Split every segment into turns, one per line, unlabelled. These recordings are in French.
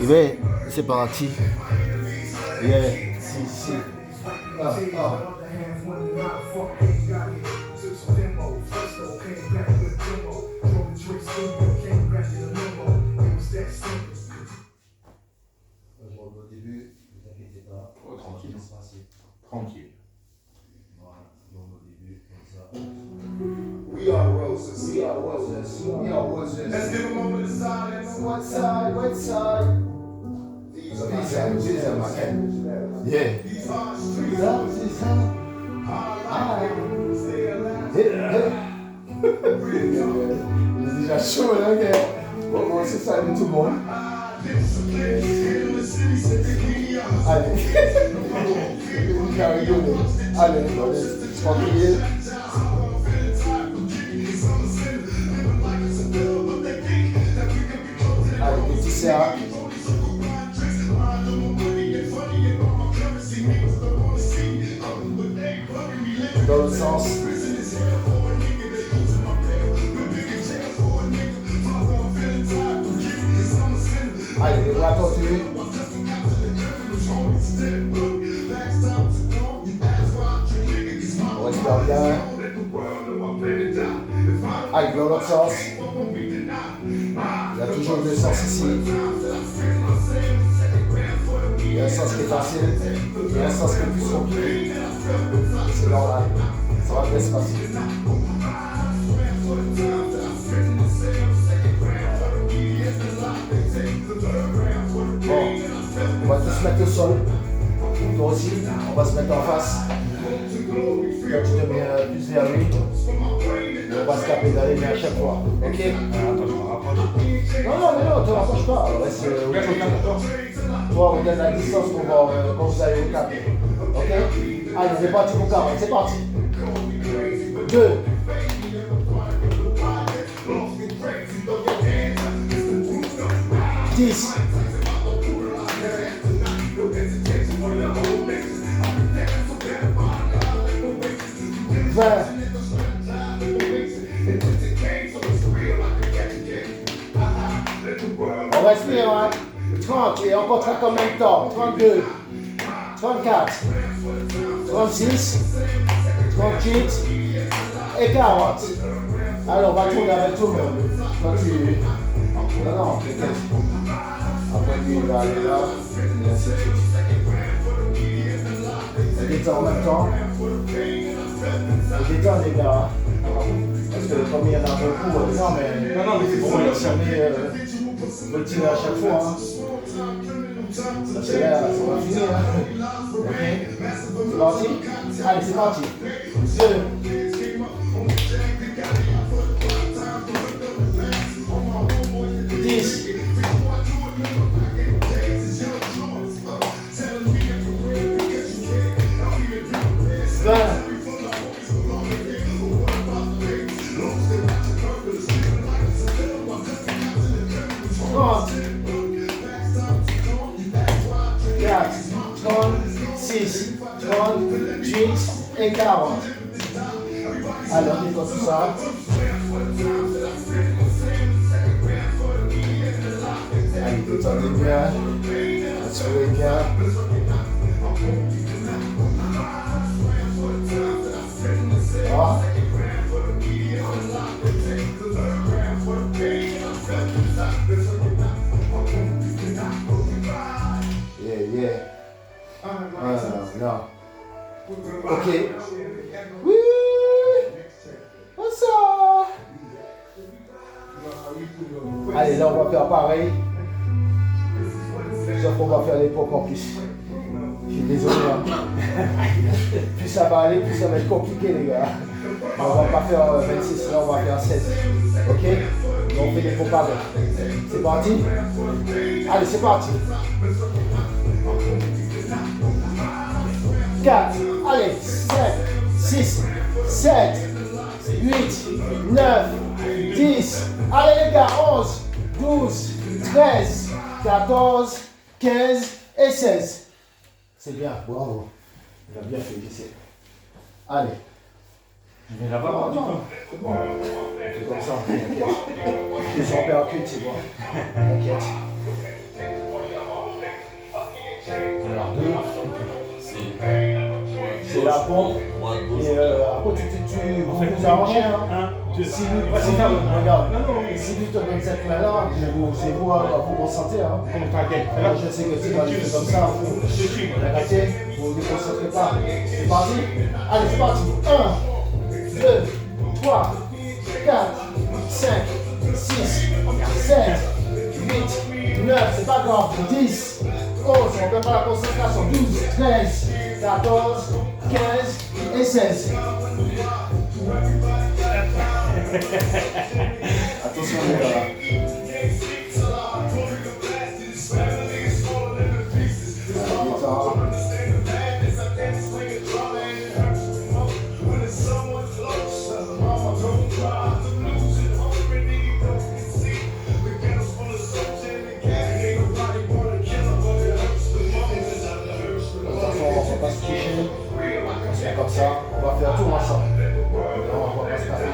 Ben, c'est parti. Yeah, si. Ah. Au début, ne vous inquiétez pas.
Oh, tranquille. Tranquille.
Voilà, au début, comme ça.
We are roses. We are roses. We are roses. Let's give them over the side and the one side.
What side?
These are my candles.
Yeah.
These are streets.
C'est ça. Il est déjà chaud là, gars. Bon, c'est ça, tout le monde. Allez. Il a rigolé. Allez, tranquille. Allez, petit cercle. Dans l'autre sens. Allez, les bras tendus. On respire bien. Allez, dans l'autre sens. Il y a toujours deux sens ici. Il y a un sens qui est facile. Il y a un sens qui est plus compliqué. C'est normal. Ça va bien se passer. Bon, on va tous se mettre au sol. Toi aussi, on va se mettre en face. Quand tu te mets plus vers lui, on va se taper d'aller mais à chaque fois. Ok?
Attends, je me rapproche.
Non, ne te rapproche pas. Reste au côté. Toi, on donne la distance pour voir quand vous allez au cap. Ok? Allez, on est parti pour 40. C'est parti. 2. 10. 20. On respire, hein? 30 et encore 30 en même temps. 32, 34, 36, 38 et 40. Alors on va tourner avec tout le monde. Quand tu... Non, peut-être. Après lui, il va aller là, et ainsi de suite. On détend en même temps. On détend les gars. Parce que le premier, il y en a beaucoup. Non, mais c'est bon, on va tirer à chaque fois. Hein. Parce que là, ça va finir. Hein. Ok? C'est parti? Allez, c'est parti. 2. 10. 20. 30. 4, 36, 38 et 40. Alors, on fait tout ça. Allez, détendez bien. Assurez bien. Ah. Yeah. Non. Ok. Oui. Ça. Allez, là, on va faire pareil. Sauf qu'on va faire les pompes en plus. Je suis désolé. Hein. Plus ça va aller, plus ça va être compliqué, les gars. On va pas faire 26, là, on va faire 16. Ok? Donc, on fait des pompes avec. C'est parti? Allez, c'est parti. 4, allez, 5, 6, 7, 8, 9, 10, allez les gars, 11, 12, 13, 14, 15 et 16. C'est bien, bravo. Il a bien fait, j'essaie. Allez.
Mais là-bas,
Non, non. C'est comme ça, t'inquiète. Les gens percutent, c'est bon. T'inquiète. pompe. Et après, vous arrangez. Hein. Si lui, regarde, si lui te donne cette main-là, c'est vous à vous concentrer. Hein. Je sais que tu vas le faire comme ça. Vous ne vous concentrez pas. C'est parti. Allez, c'est parti. 1, 2, 3, 4, 5, 6, 7, 8, 9, c'est pas grave. 10, 11, on ne perd pas la concentration. 12, 13, 14, 15 et 16. Attention les gars. Comme ça, on va faire tout ensemble. Non, on va pas se passer.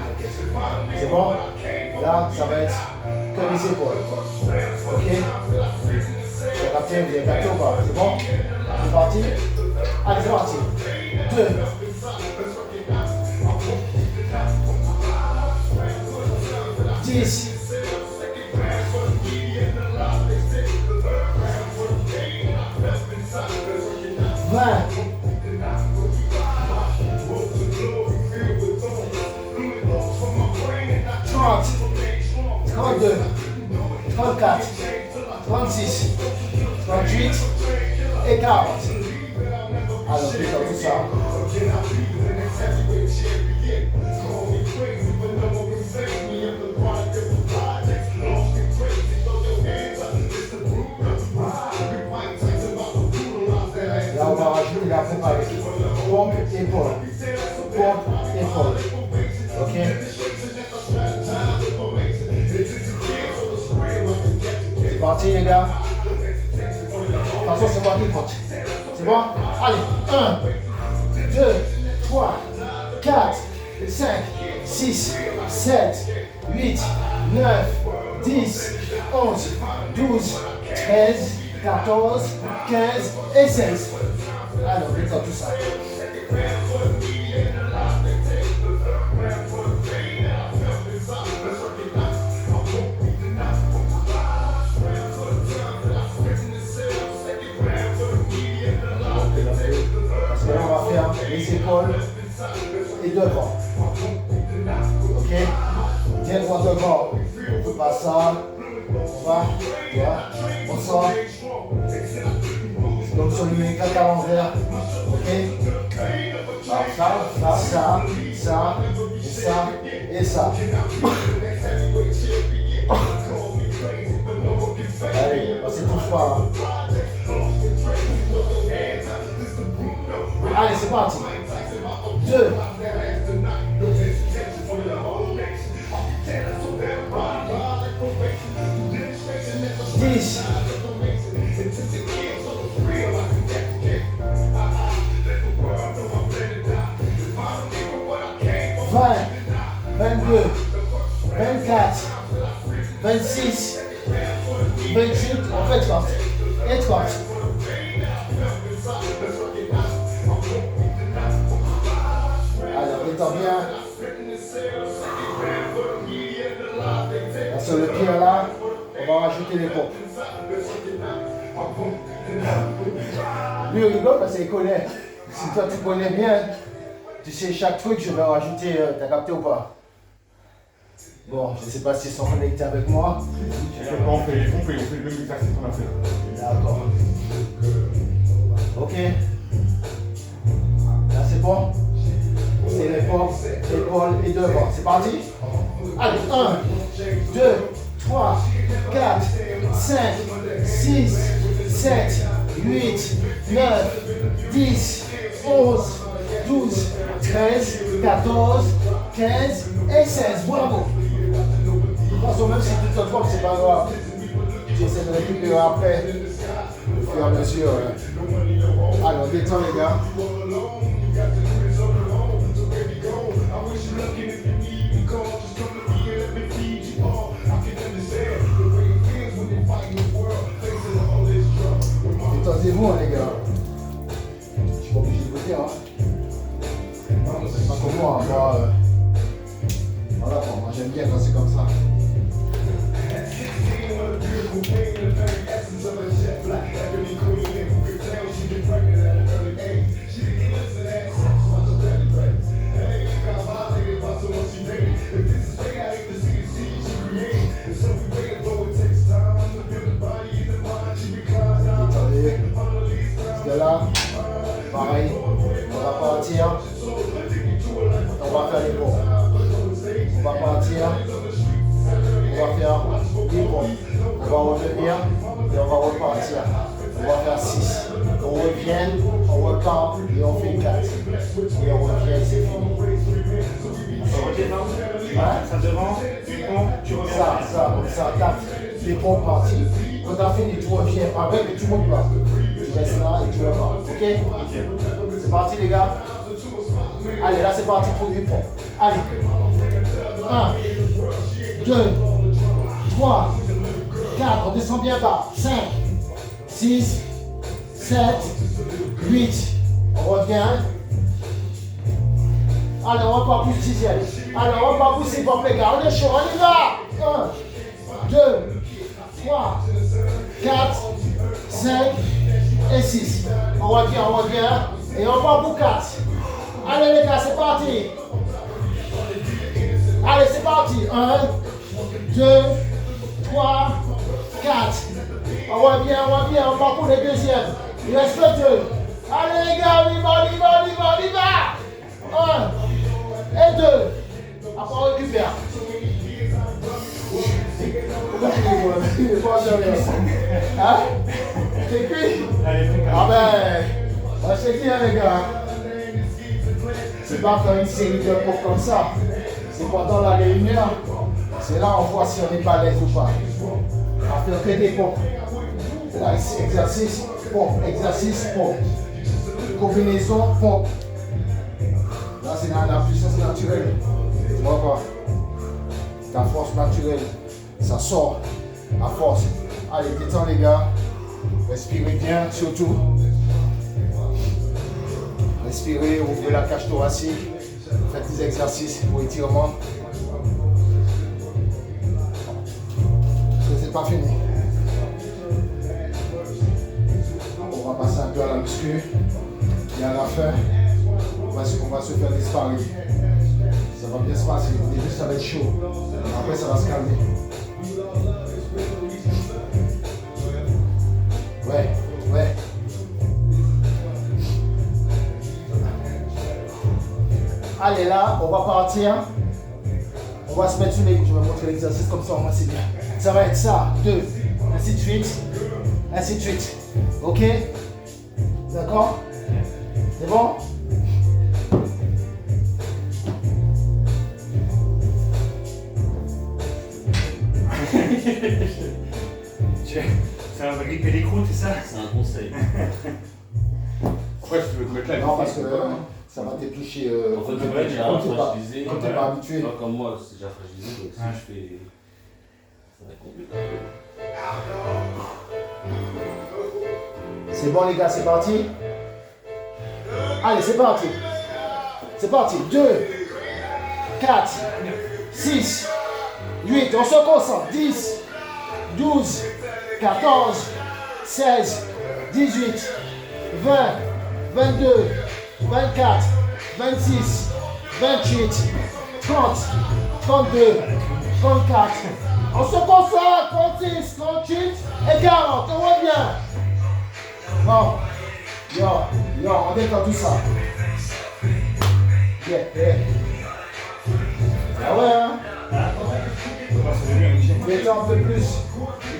C'est bon? Là, ça va être que les épaules. Ok? J'ai capté, vous avez capté ou pas? C'est bon? C'est parti? Allez, c'est parti. 2. 10. 20. 30, 32, 34, 36, 38 et 40. Alors, je vais faire tout ça. Là, on va rajouter la pompe avec pompe, épaule. Pompe, épaule. Ok? C'est parti les gars. De toute façon c'est moi qui compte. C'est bon? Allez, 1, 2, 3, 4, 5, 6, 7, 8, 9, 10, 11, 12, 13, 14, 15 et 16. Alors, on tout ça. Les épaules et devant. Ok? Bien droit devant. On ne fait pas ça. On va. On sort. Donc sur le méca à l'envers. Ok? Alors ça, et ça. Allez, on ne s'étouffe pas. Allez, c'est parti. 2. 10. 20. 22. 24. 26. 28. On fait 30. Et 30. Alors, détends bien. Là, sur le pied là, on va rajouter les pompes. Lui, il rigole parce qu'il connaît. Si toi, tu connais bien, tu sais chaque truc, je vais rajouter. T'as capté ou pas? Bon, je ne sais pas s'ils sont connectés avec moi.
On fait le même exercice qu'on a fait.
D'accord. Ok. Là, c'est bon. C'est les pompes, épaules et devant. C'est parti? Allez, 1, 2, 3, 4, 5, 6, 7, 8, 9, 10, 11, 12, 13, 14, 15 et 16. Bravo! De toute façon, même si tu te trompes, c'est pas grave. Tu essaies de récupérer après, au fur et à mesure. Alors, détends les gars. Détendez-vous, les gars. Je suis pas obligé de vous dire. moi, voilà quoi, moi j'aime bien quand c'est comme ça. Attendez, de là, pareil, on va partir, on va faire les pompes. On va partir, on va faire 10 pompes. On va revenir et on va repartir. On va faire 6. On revient, on repart et on fait 4. Et on revient et c'est fini.
Ça devant, tu reviens.
Ça, tape. Les pompes parties. Quand tu as fini, tu reviens avec et tu montes pas. Tu restes là et tu repars. Ok? C'est parti les gars. Allez, là c'est parti pour 8 pompes. Allez. 1, 2, 3, 4, on descend bien bas. 5, 6, 7, 8. On revient. Allez, on va pas pousser 6e. Allez, on va pas pousser pour les gars. On est chaud, on y va. 1, 2, 3, 4, 5 et 6. On revient. Et on va pour 4. Allez les gars, c'est parti. Allez, c'est parti. 1, 2, 3, 4. On revient, on va pour les deuxièmes. Il reste que 2. Allez les gars, on y va. 1 et 2. Après on récupère. Hein? C'est cuit? Ah ben, c'est qui hein, les gars? C'est pas faire une série de pompes comme ça. C'est pendant la réunion. C'est là on voit si on est balèze ou pas. On va faire que des pompes. Là ici, exercice, pompe, combinaison, pompe. Là c'est la puissance naturelle. Tu vois quoi? Ta force naturelle. Ça sort à force. Allez, détends les gars. Respirez bien, surtout. Respirez, ouvrez la cage thoracique. Faites des exercices pour étirement. Parce que c'est pas fini. On va passer un peu à la muscu. Et à la fin, on va se faire disparaître. Ça va bien se passer. Au début, ça va être chaud. Après, ça va se calmer. Ouais. Allez là, on va partir. On va se mettre sur les coups. Je vais montrer l'exercice comme ça, on va c'est bien. Ça va être ça, 2, ainsi de suite. Ok? D'accord? C'est bon?
Ça va gripper les croûtes, c'est ça?
C'est un conseil.
Pourquoi tu veux te mettre là?
Non, parce que ça va t'éplucher.
En fait, tu vois, déjà fragilisé.
Quand t'es pas habitué.
Pas comme moi, c'est déjà fragilisé, donc si je fais. Ça va être compliqué.
C'est bon les gars, c'est parti. Allez, c'est parti. C'est parti. 2, 4, 6, 8. On se concentre. 10, 12, 14, 16, 18, 20, 22, 24, 26, 28, 30, 32, 34. On se concentre. 36, 38 et 40. On revient. Bon. Yo, on détend tout ça. Yeah. Ah ouais, hein? Détends un peu plus.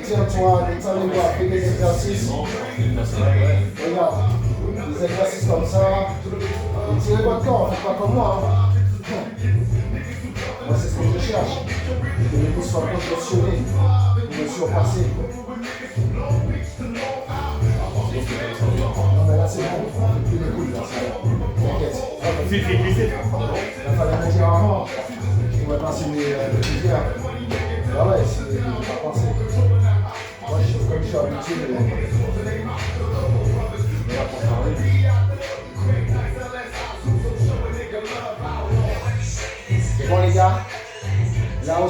Étire-toi, détends les bras, fais des exercices. Regarde, des exercices comme ça. Étirez votre corps, faites pas comme moi. Hein. Moi, c'est ce que je cherche. Que les muscles soient proportionnés, pour surpasser. Non, mais là, c'est bon. On fait plus les coudes, là, t'inquiète.
Tu fais glisser.
Il fallait me dire avant. Je pourrais passer les filières. Ah ouais, c'est pas pensé. Moi, comme je suis habitué, mais là, pour parler.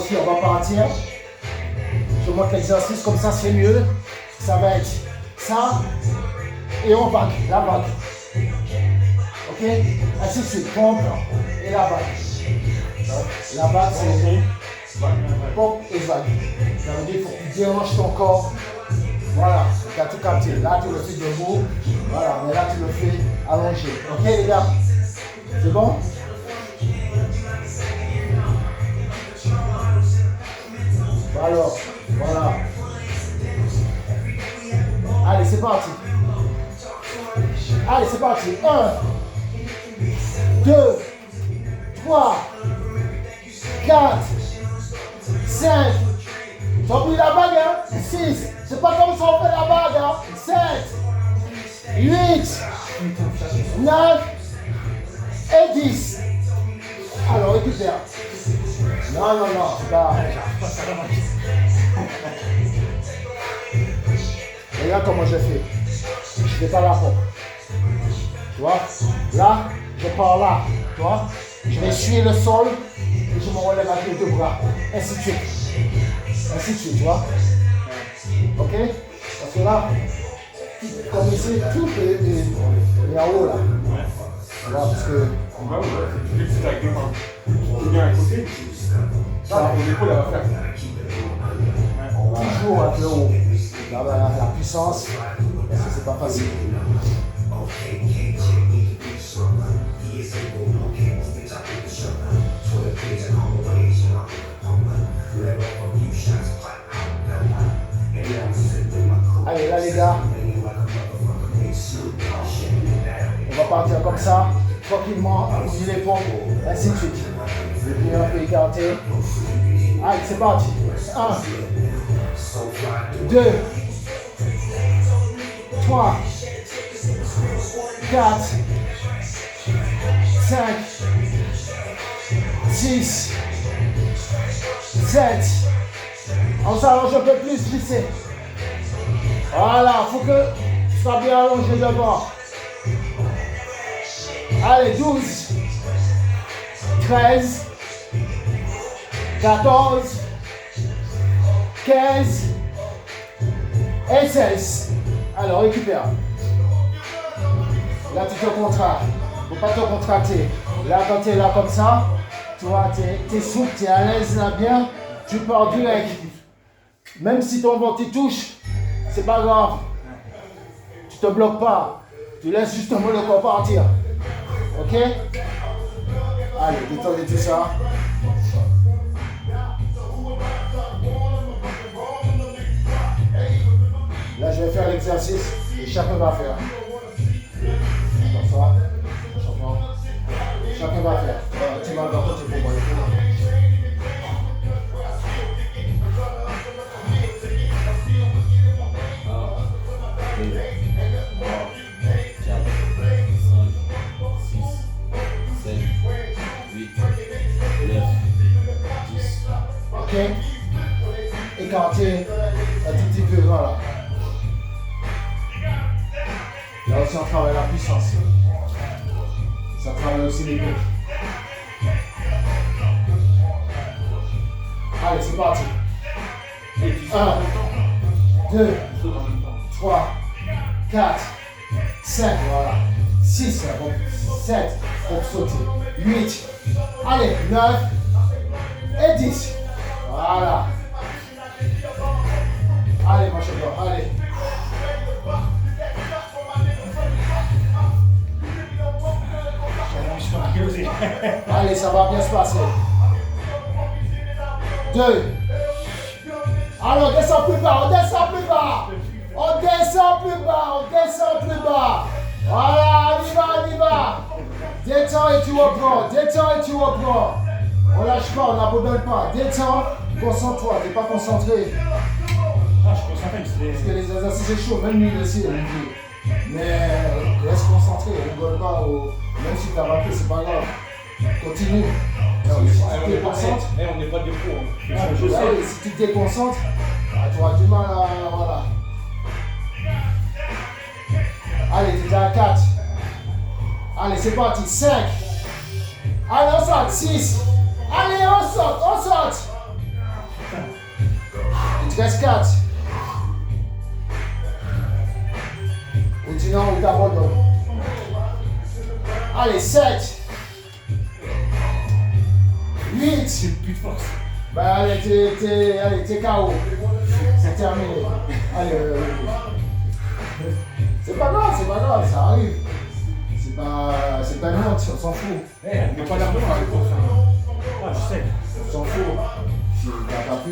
aussi, on va partir. Je montre l'exercice, comme ça c'est mieux. Ça va être ça. Et on vague, la vague. Ok? Ainsi de suite, pompe et la vague. La vague, c'est pompe et vague. Ça veut dire qu'il faut que tu déranges ton corps. Voilà, tu as tout capté. Là, tu le fais debout. Voilà, mais là, tu le fais allongé. Ok, les gars? C'est bon? Alors, voilà. Allez, c'est parti. Allez, c'est parti. 1, 2, 3, 4, 5. Tu as pris la bague, hein? 6. C'est pas comme ça on fait la bague, hein? 7, 8, 9 et 10. Alors, récupère. Non, c'est pas... Regarde comment je fais. Je fais pas la pompe. Tu vois? Là, je pars là. Tu vois? Je vais essuyer le sol et je me relève avec les deux bras. Ainsi de suite. Ainsi de suite, tu vois? Ok? Parce que là, comme ici, tout est en haut là. Tu vois? Parce que...
Tu viens à côté. Ça, on épaule, elle va faire.
Toujours avec le haut. Là, la puissance, parce que c'est pas facile. Allez, là les gars, on va partir comme ça, tranquillement, bouger les pompes, ainsi de suite. Le pied un peu écarté. Allez, c'est parti. 1, 2, 3, 4, 5, 6, 7. On s'allonge un peu plus, glissez. Voilà, il faut que tu sois bien allongé devant. Allez, 12, 13, 14, 15 et 16. Alors, récupère. Là, tu te contractes. Il ne faut pas te contracter. Là, quand tu es là comme ça, tu vois, tu es souple, tu es à l'aise là bien, tu pars direct. Même si ton ventre touche, c'est pas grave. Tu te bloques pas. Tu laisses justement le corps partir. Ok? Allez, détendez tout ça. Là, je vais faire l'exercice et chacun va faire. Comme ça. Chacun va faire. Tu vas dans côté pour moi. Ok? Écarter un tout petit peu, voilà. Là aussi on travaille la puissance. Ça travaille aussi les pieds. Allez, c'est parti. 1, 2, 3, 4, 5, voilà. 6, 7, pour sauter. 8, allez, 9 et 10. Voilà. Allez, mon champion, allez. Allez, ça va bien se passer. 2. Alors, descend plus bas, on descend plus bas. On descend plus bas, on descend plus bas. Voilà, on y va. Détends et tu reprends, détends et tu reprends. On lâche pas, on n'abandonne pas. Détends, concentre-toi, t'es pas concentré.
Ah, je suis concentré,
parce que les exercices c'est chaud, même lui aussi, mais reste concentré, rigole pas, même si t'as raté, c'est pas grave. Continue. Si tu te déconcentres,
on n'est pas des pros.
si tu te déconcentres, tu auras du mal à. Voilà. Allez, t'es déjà à 4. Allez, c'est parti. 5. Allez, on saute. 6. Allez, on saute. reste 4. Ou dis non, ou t'abandonnes. Allez, 7. 8.
J'ai plus de force.
Bah allez, t'es KO. C'est terminé. Allez, c'est pas grave, ça arrive. C'est pas une honte, on s'en fout.
Eh, on met pas d'argent avec pour ça. Ah, je sais.
On s'en fout. Si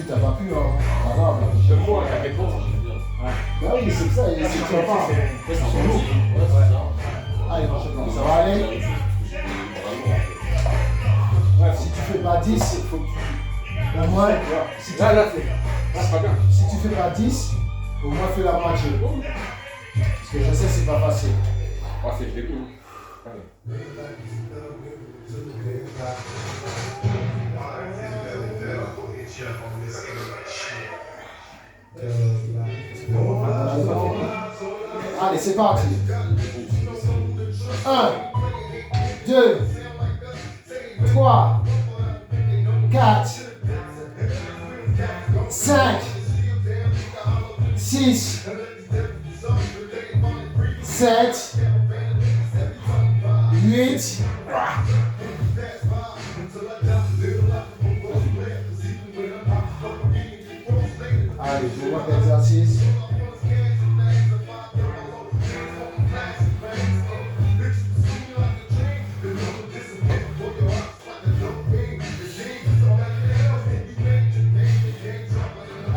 t'as pas pu, hein. Pas grave.
Je crois qu'à réponse.
Bah oui, c'est ça, et si tu vas pas.
Ouais, c'est un bon outil. Ouais, c'est ça.
Allez, ça va aller.
Ouais,
Si tu fais pas 10, il faut que tu. Au moins, si tu,
là, c'est pas bien.
si tu fais pas 10, au moins fais la moitié. Parce que je sais, c'est pas facile.
Ah, c'est le début. Allez.
Allez, c'est parti. 1, 2, 3, 4, 5, 6, 7, 8. Allez, je vois l'exercice.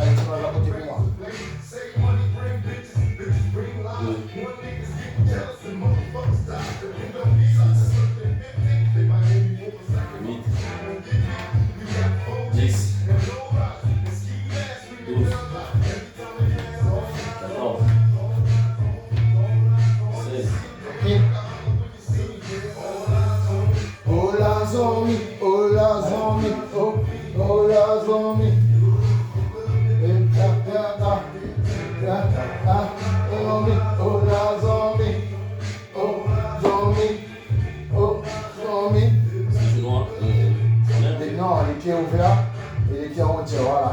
Allez, tu vas la côté pour moi. Non, les pieds ouverts et les pieds en hauteur, voilà.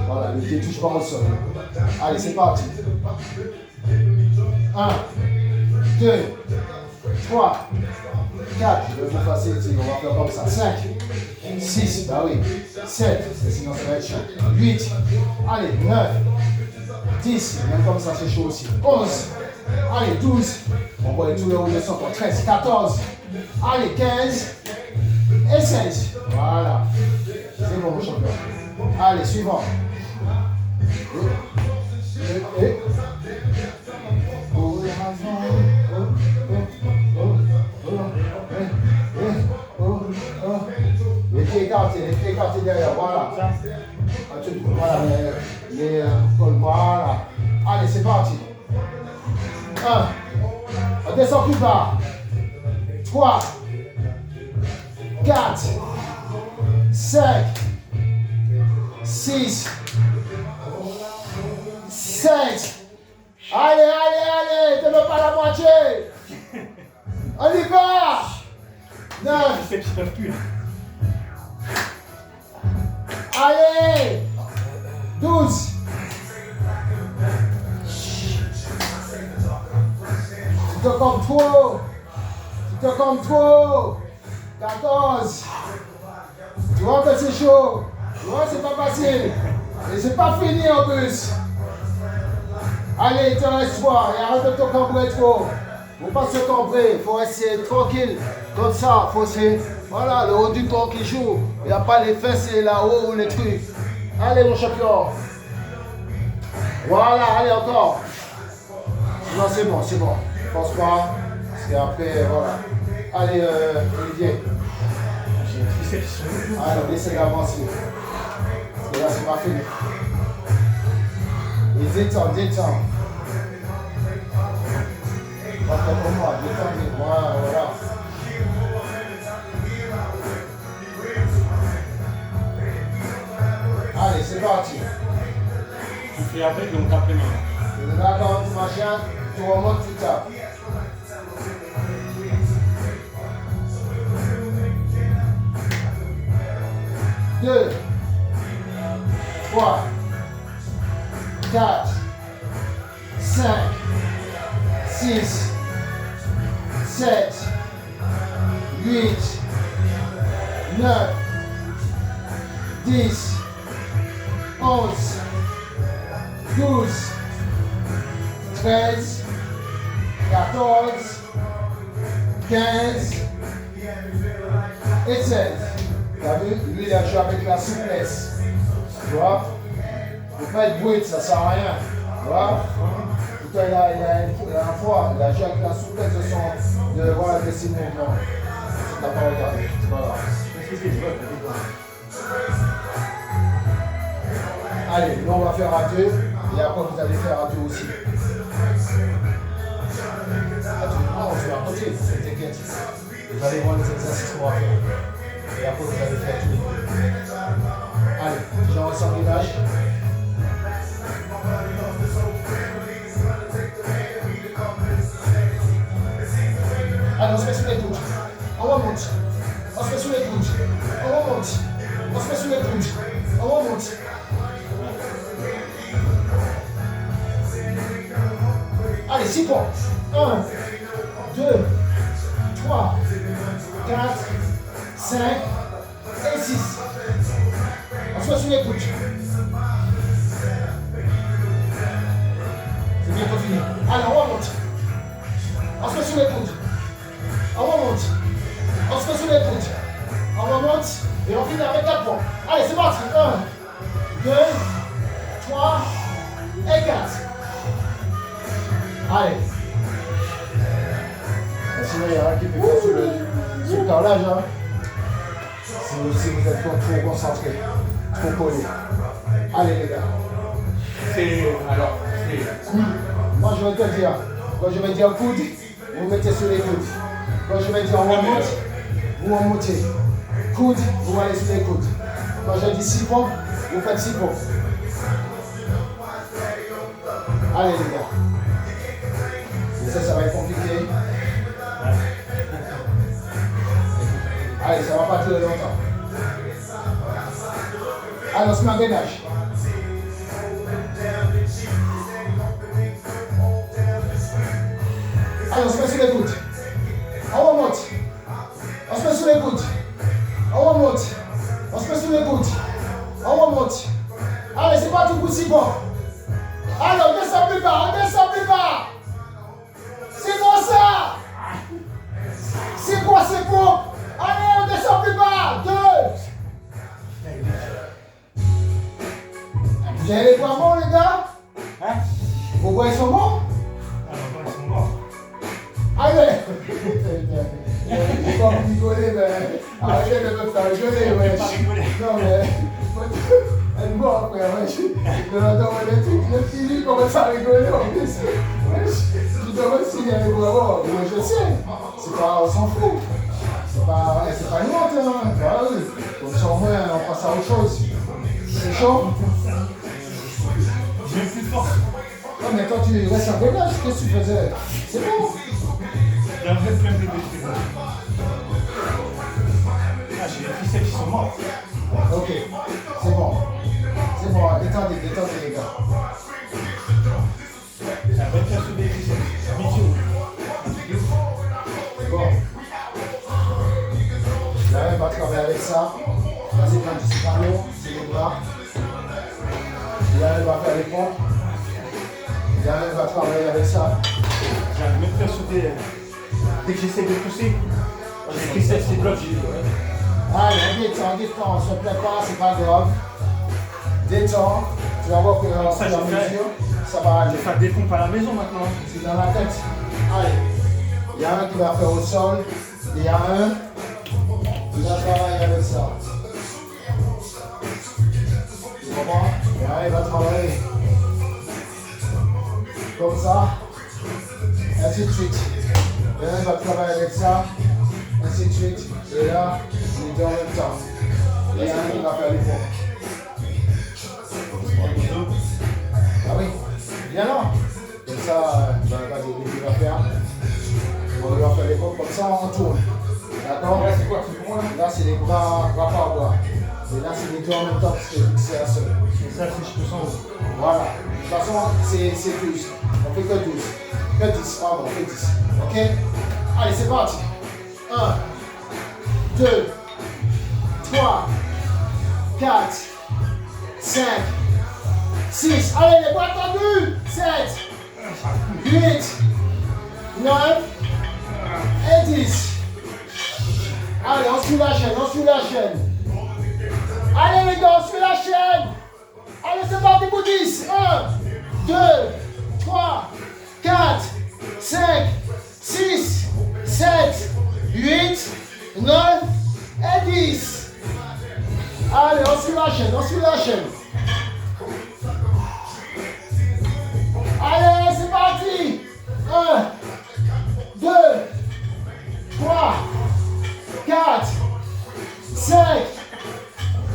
Voilà, les pieds touchent pas au sol. Allez, c'est parti. 1, 2, 3, 4, je vais vous faciliter, on va faire comme ça. 5, 6, bah oui. 7, parce que sinon ça va être chaud. 8, allez, 9, 10, même comme ça c'est chaud aussi. 11, allez, 12, on voit tous les hauts de son pour 13, 14, allez, 15 et 16. Voilà. C'est bon, mon champion. Allez, suivant. Et. Les pieds écartés derrière, voilà. Voilà, les voilà. Allez, c'est parti. 1. On descend plus bas. 3. 4. 5. 6. 7. Allez, t'es même pas la moitié. On y va. 9.
Je sais que je peux plus.
Allez. 12. Tu te comptes trop. 14. Tu vois que c'est chaud. Tu vois, c'est pas facile. Et c'est pas fini en plus. Allez, il te reste 3. Et arrête de te cambrer trop. Faut pas se cambrer. Il faut rester tranquille. Comme ça, faut se... Voilà, le haut du corps qui joue. Il n'y a pas les fesses et là-haut ou les trucs. Allez, mon champion. Voilà, allez encore. Non, c'est bon. Pense pas. Parce qu'après, voilà. Allez, Olivier. Allez, laissez d'avancer. Parce que là, c'est pas fini. Et détends. Pas comme moi, détendez. Voilà. Allez, c'est parti.
Tu fais avec, donc après maintenant.
Tu regardes ton machin, tu remontes, tu tapes. Deux, 3, 4, 5, 6, 7, 8, 9, 10, 11, 12, 13, 14, 15 et 16. T'as vu? Lui, il a joué avec la souplesse. Tu vois? Il ne faut pas être brut, ça ne sert à rien. Tu vois? Pourtant, il a un poids, il a joué avec la souplesse de ses mouvements. Tu n'as pas regardé, c'est pas grave. Allez, nous on va faire à deux, et après vous allez faire à deux aussi. Non, je vais à côté, t'inquiète. Vous allez voir les exercices qu'on va faire. Et après vous allez faire tous les deux. Allez, j'en ressens l'image. Allez, on se met sur les coudes. On remonte. On se met sur les coudes. On remonte. On se met sur les coudes. On remonte. Allez, 6 points. 1, 2, 3, 4, 5 et 6. On se met sur les coudes. C'est bientôt fini. Allez, on remonte. On se met sur les coudes. On remonte. On se met sur les coudes. On remonte et on finit avec 4 points. Allez, c'est parti. 1, 2, 3 et 4. Allez. Sinon, il y a un qui peut faire sur le carrelage. Hein. Si vous êtes trop concentré, trop collé. Allez, les gars. Coude. Moi, je vais te dire. Quand je vais dire coude, vous mettez sur les coudes. Quand je vais dire on remonte, vous remontez. Coude, vous allez sur les coudes. Quand je dis 6 points, vous faites 6 points. Allez, les gars. Ça va être compliqué. Allez, ça va pas durer longtemps. Allez, on se met en gainage. Allez, on se met sur les coudes. On remonte. On se met sur les coudes. On remonte. On se met sur les coudes. On remonte. Allez, c'est parti pour 6 points. Allez, on descend plus bas. On descend plus bas. C'est bon ça. C'est quoi, c'est bon. Allez, on descend plus bas. 2. Vous avez les points bons, les gars?
Hein?
Vos points sont bons?
Ah, ils sont bons.
Allez. Faut pas vous rigoler, mais arrêtez de me faire rigoler, wesh. Non, mais elle est morte, frère, wesh. De l'entendre les trucs, le petit lui commence à rigoler en plus. Wesh, tu devrais signer les bras. Oui, je sais. C'est pas, on s'en fout. C'est pas une honte, hein. Bah oui. Comme ça, au moins, on passe à autre chose. C'est chaud.
J'ai plus fort.
Non, mais quand tu restes en gainage, qu'est-ce que tu faisais? C'est bon.
J'ai un vrai plein de défis. Ah, j'ai les triceps qui sont morts.
Ok, c'est bon. C'est bon, détendez les gars.
Ça va être sur des triceps. Habitué.
Bon. Là, on va travailler avec ça. Là, c'est quand tu parles, c'est les bras. Là, on va faire les pompes. Là, on va travailler avec ça.
J'arrive même pas sur des... Dès que j'essaie de pousser, les triceps c'est bloqué.
Allez, on détend, on se plaît pas, c'est pas grave. Détends, tu vas voir que
Ça,
au fur et à mesure, ça va
Je
aller.
vais faire des pompes à la maison maintenant.
C'est dans la tête. Allez, il y a un qui va faire au sol, il y a un qui va travailler avec ça. Tu comprends? Il y a un qui va travailler comme ça, ainsi de suite. Il y a un qui va travailler avec ça, ainsi de suite. Et là, les deux en même temps. Et il y a un qui va faire les pompes. Ah oui, viens là. Comme ça, vas-y, il va faire. On va faire les pompes comme ça, on tourne. D'accord?
C'est quoi? C'est pour moi là?
Là, c'est les bras par bras. Et là, c'est les deux en même temps parce que c'est un seul.
Ça, c'est je peux sans haut.
Voilà. De toute façon, c'est 12. On fait que 12. Que 10, pardon, on fait 10. Ok? Allez, c'est parti. 1, 2, 3, 4, 5, 6. Allez, les bras tendus. 7, 8, 9 et 10. Allez, on suit la chaîne, on suit la chaîne. Allez les gars, on suit la chaîne. Allez, c'est parti pour 10. 1, 2, 3, 4, 5, 6, 7, 8, 9 et 10. Allez, on suit la chaîne, on suit la chaîne. Allez, c'est parti. 1, 2, 3, 4, 5,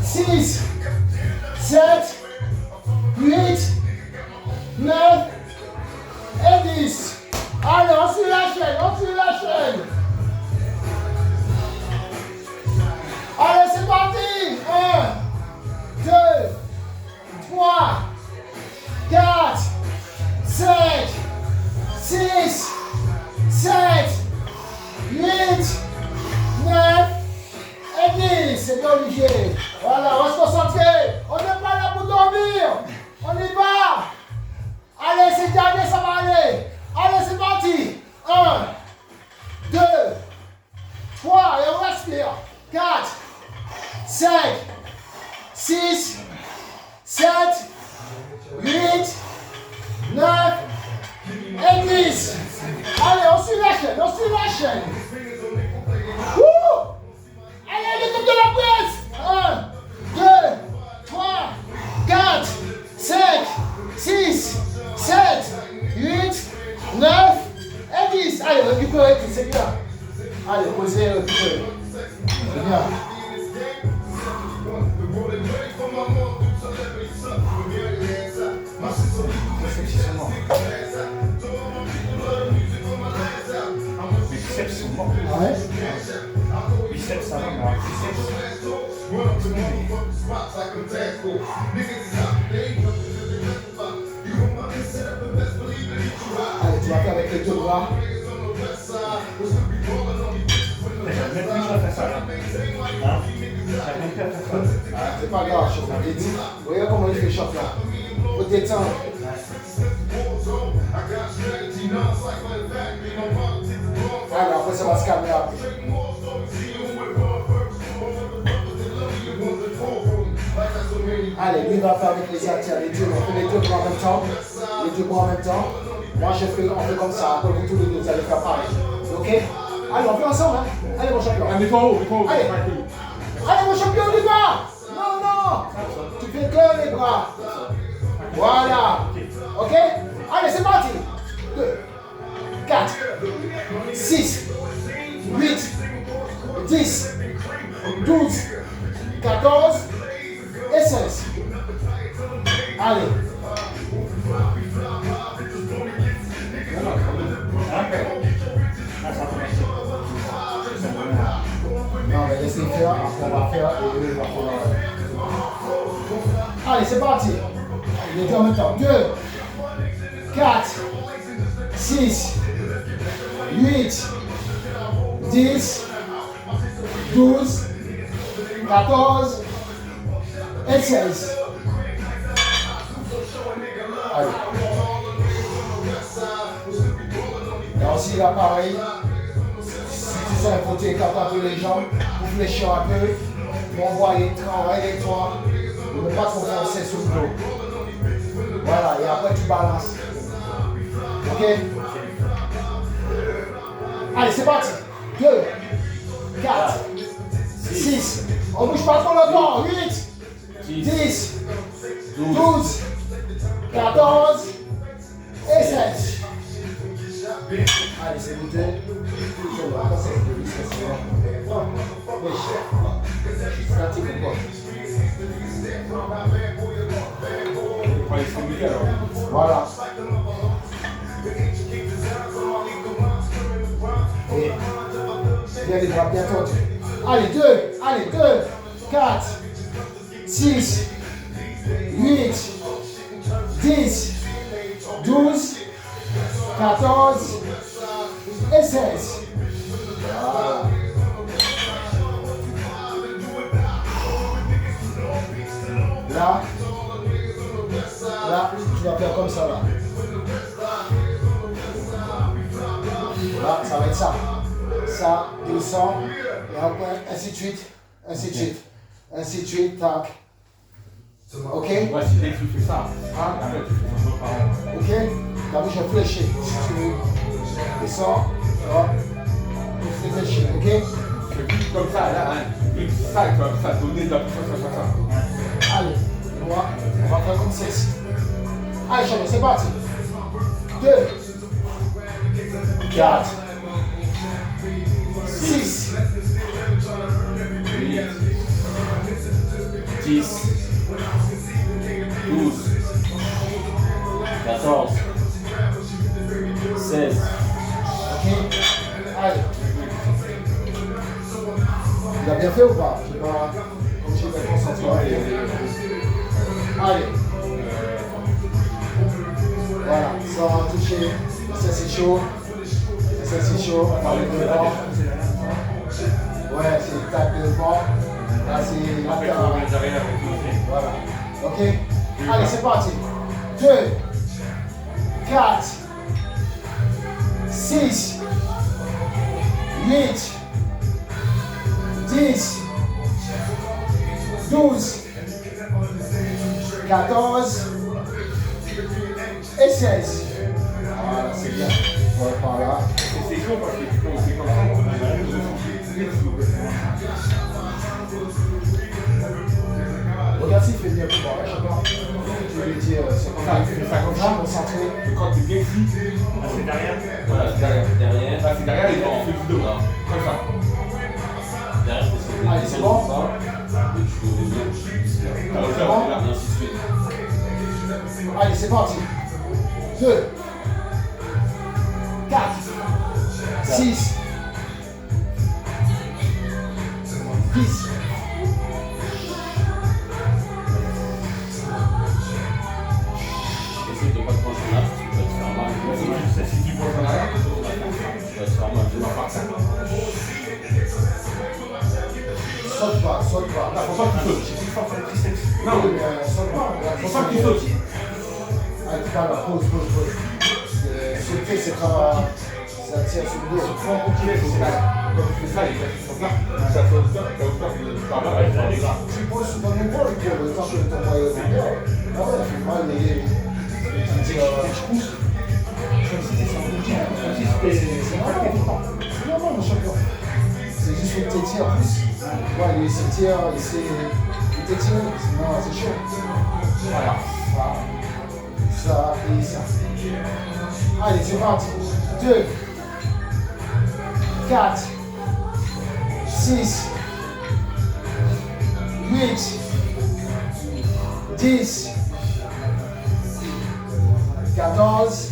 6, 7, 8, 9 et 10. Allez, on suit la chaîne, on suit la chaîne. Allez, c'est parti. 1, 2, 3, 4, 5, 6, 7, 8, 9 et 10. C'est bien, Olivier. Voilà, on va se concentrer. On n'est pas là pour dormir. On y va. Allez, c'est dernier, ça va aller. Allez, c'est parti. 1, 2, 3, et on respire. 4, 5, 6, 7, 8, 9 et 10. Allez, on suit la chaîne, on suit la chaîne. Wouh! Allez, le top de la presse. 1, 2, 3, 4, 5, 6, 7, 8, 9 et 10. Allez, récupérez tout, c'est bien. Allez, posez, récupérez. C'est bien.
Biceps sont morts.
Ah ouais?
Biceps, ça va, mais alors biceps.
Allez, tu vas faire avec les deux bras.
Même plus, je vais faire ça. Hein? J'arrive même plus à faire ça.
C'est pas grave, chef. Vous voyez comment il fait chef là? Faut détendre. Allez, après ça va se calmer un peu. Allez, lui va faire avec les haltères, les deux. On fait les deux bras en même temps. Les deux bras en même temps. Moi, on fait comme ça. Après, vous tous les deux, vous allez faire pareil. Ok? Allez, on fait ensemble. Hein? Allez, mon champion.
Mets-toi en haut, mets-toi en haut.
Allez. Allez, mon champion, on y va. Non, non. Tu fais que les bras. Voilà. Ok? Allez, c'est parti. 2, 4, 6, 8, 10, 12, 14 et 16. Allez. Non, mais laissez faire, après on va faire et eux, on va faire. Allez, c'est parti. Les deux en même temps. 2, 4, 6, 8, 10, 12, 14 et 16. Allez. Et aussi là, pareil. Si tu sens faut t'écarter un peu les jambes, pour fléchir un peu, pour envoyer, travailler toi, ne pas trop forcer sur le dos. Voilà, et après tu balances. Ok? Allez, c'est parti. 2, 4, 6, on bouge pas trop le corps. 8, 10, 12, 14 et 16. Allez, c'est goûté. C'est pratique ou quoi?
On va les stimuler alors.
Voilà. Et bien les bras bien tendus. Allez, 2, 4, 6, 8, 10, 12, 14 et 16. Voilà. Là, tu vas faire comme ça là. Là, ça va être ça. Ça, descend, et après, ainsi de suite, ainsi de suite, ainsi de suite, tac. Ok?
Ouais, si dès que tu fais ça, après tu fais ça par
Ok? Là, je vais fléchir. Si tu descends, hop, je fléchis, ok?
Tu fais plus comme ça, là, hein. Plus ça, tu vas ça donner de la puissance à ça.
Allez, on va faire comme ceci. Allez, chérie, c'est parti. 2, 4, 6,
8, 10, 12, 14, 16.
ok? Allez. Il a bien fait ou pas? Je vais pas obligé de me concentrer. Allez. Voilà, sans toucher. Ça c'est chaud. Ça c'est chaud. On va le devant. Ouais, c'est tape devant. Là c'est
Après, tu
latéral.
reviens derrière avec tout.
Voilà. Ok? Allez, c'est parti. 2, 4, 6, 8, 10, 12, 14 et 16. Voilà, c'est bien. Voilà, par là.
C'est chaud parce que tu fais comme ça, on a le
Regarde s'il fait bien pour moi. Je sais pas. Je vais lui dire, c'est comme ça.
tu fais ça comme ça,
Concentré.
quand tu es bien ici, c'est derrière.
Voilà, c'est derrière.
Là, c'est derrière et tu fais du dos.
Là.
Comme ça.
Derrière, c'est
Allez, c'est bon?
Et tu fais les deux.
Alors,
C'est bon?
là,
Et ainsi de suite.
Allez, c'est parti. 2, 4, 6, 10,
Essaye de pas te pencher là, tu vas te faire mal.
si tu penses en arrière,
Tu vas te faire mal.
tu vas faire ça.
saute pas, saute pas.
Faut pas que tu sautes. J'ai plus fort sur le triceps. Non,
Oui, mais saute pas.
faut pas que tu sautes.
Allez, pas là, pause. Sauter, c'est pas. Ça tire sur le dos.
Faut continuer, c'est là. Quand tu fais ça, les gars, ils sont là. Ça saute pas, ça saute pas. Par là, ouais, ça arrive là.
Tu poses sur ton épaule pour le temps que ton moyen est bien. Ah ouais, ça fait mal les.
Je pousse. Comme si c'était sans bouger. Comme si
C'est normal, mon champion. C'est juste que tu t'étires plus. Tu vois, lui, il s'étire, il t'étire, sinon c'est chaud.
Voilà.
Ça et ça. Allez, c'est parti. 2, 4, 6, 8, 10, 14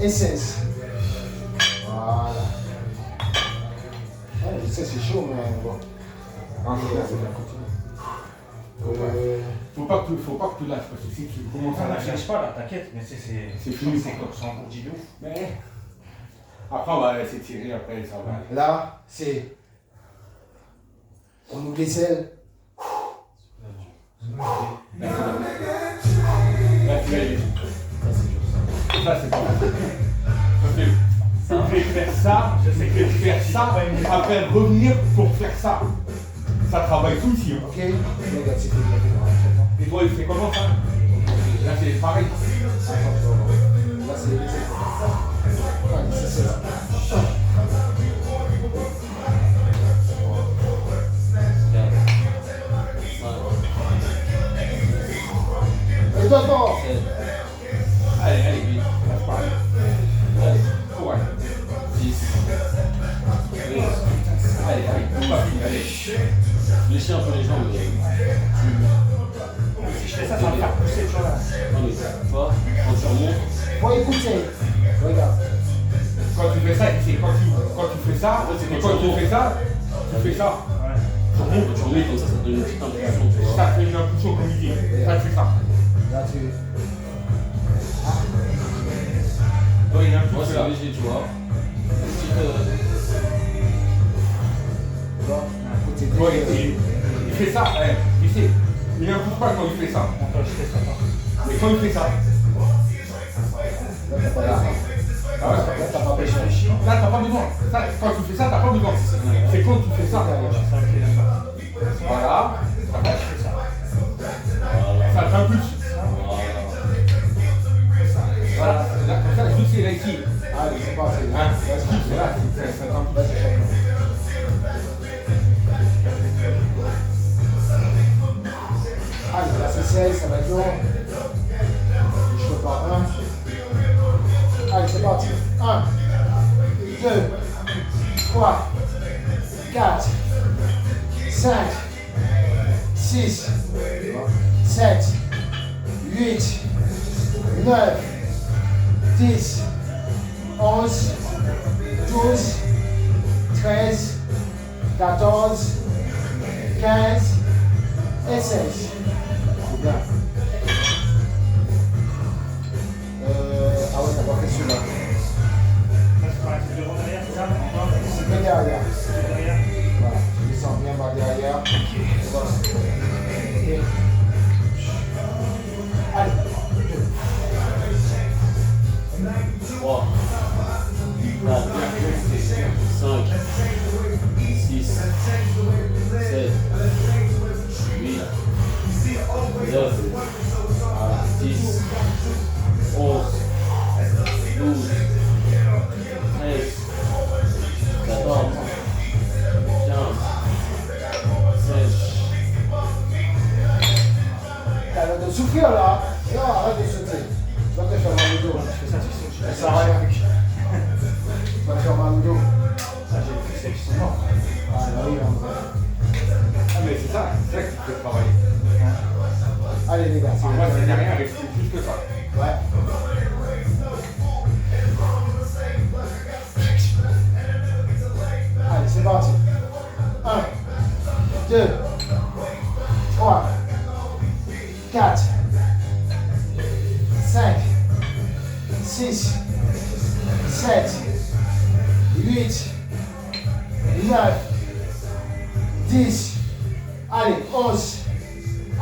et 16. Voilà. Ouais, je sais, c'est chaud, mais bon.
Faut pas que tu lâches parce que si tu commences à
Ça ne
lâcher,
cherche pas là, t'inquiète, mais c'est
fini.
c'est engourdi de ouf.
mais après on va laisser tirer, après ça va.
Là, c'est. On ouvre les ailes.
Là tu vas y aller. Ça c'est pas mal. Je vais faire ça, je sais que faire ça, après revenir pour faire ça. Ça travaille tout ici. Hein.
Ok? Regarde, c'est bien.
Et toi, il fait comment ça? Là c'est pareil.
Là, c'est les ailes. Allez, c'est ça. Et toi,
Allez, allez, vite. Lâche pas.
Allez,
Ouais.
10.
Allez, allez, pas fini, allez.
Lécher un peu les jambes.
Si je fais ça, ça va me faire pousser, tu vois.
Non, mais tu vois, quand tu remontes,
faut écouter. Regarde.
Quand tu fais ça, c'est quand tu fais ça, et quand tu fais ça, tu fais ça.
Ouais.
Tu remontes,
Tu remets comme ça te donne une petite impulsion, tu vois.
ça fait une impulsion comme il dit. Ça, tu fais ça.
Là, tu.
Ouais, il y a un
Moi,
petit
c'est
peu là.
léger, tu vois. Une petite.
Tu vois, côté
Ouais, il fait ça, il fait. Il n'impulse pas quand il fait ça.
Attends, je fais ça.
Mais quand il fait ça,
Là, t'as pas là.
ah ouais,
Là, t'as pas pêché.
là, t'as pas besoin. Ça, quand tu fais ça, t'as pas besoin. C'est quand tu fais ça. Voilà.
Après, je fais ça.
Ça t'impulse.
Voilà.
Voilà. Là, comme ça, juste c'est là ici.
Allez, c'est parti.
Hein, c'est là, ça t'impulse.
Vas-y, chacun. Allez, là, c'est 16, ça va être long. Je peux pas. 1. Allez, c'est parti. 1, 2, 3, 4, 5, 6, 7, 8, 9, 10, 11, 12, 13, 14, 15 et 16. C'est bien. Ah ouais, t'as pas fait celui-là.
C'est devant derrière, c'est ça?
C'est bien derrière.
C'est derrière.
Voilà, tu descends bien par derrière. Voilà. Ok. Allez,
3, 4, 5, 6, 7, 8, 9, 10, 11, 12, 13, 14, 15, 16.
t'as l'air de souffrir là. Non, arrête de sauter. Tu vas te faire mal au dos.
Je fais ça, tu sais.
Ça arrête. Tu vas te faire mal au dos.
Ça, j'ai fait, c'est mort.
Ah, bah oui, en vrai.
Ah, mais c'est ça qui te fait travailler.
Allez, les gars, c'est
Moi, c'est
bien.
derrière avec plus que ça.
Ouais. Allez, c'est parti. 1, 2, 3, 4, 5, 6, 7, 8, 9, 10, allez, 11,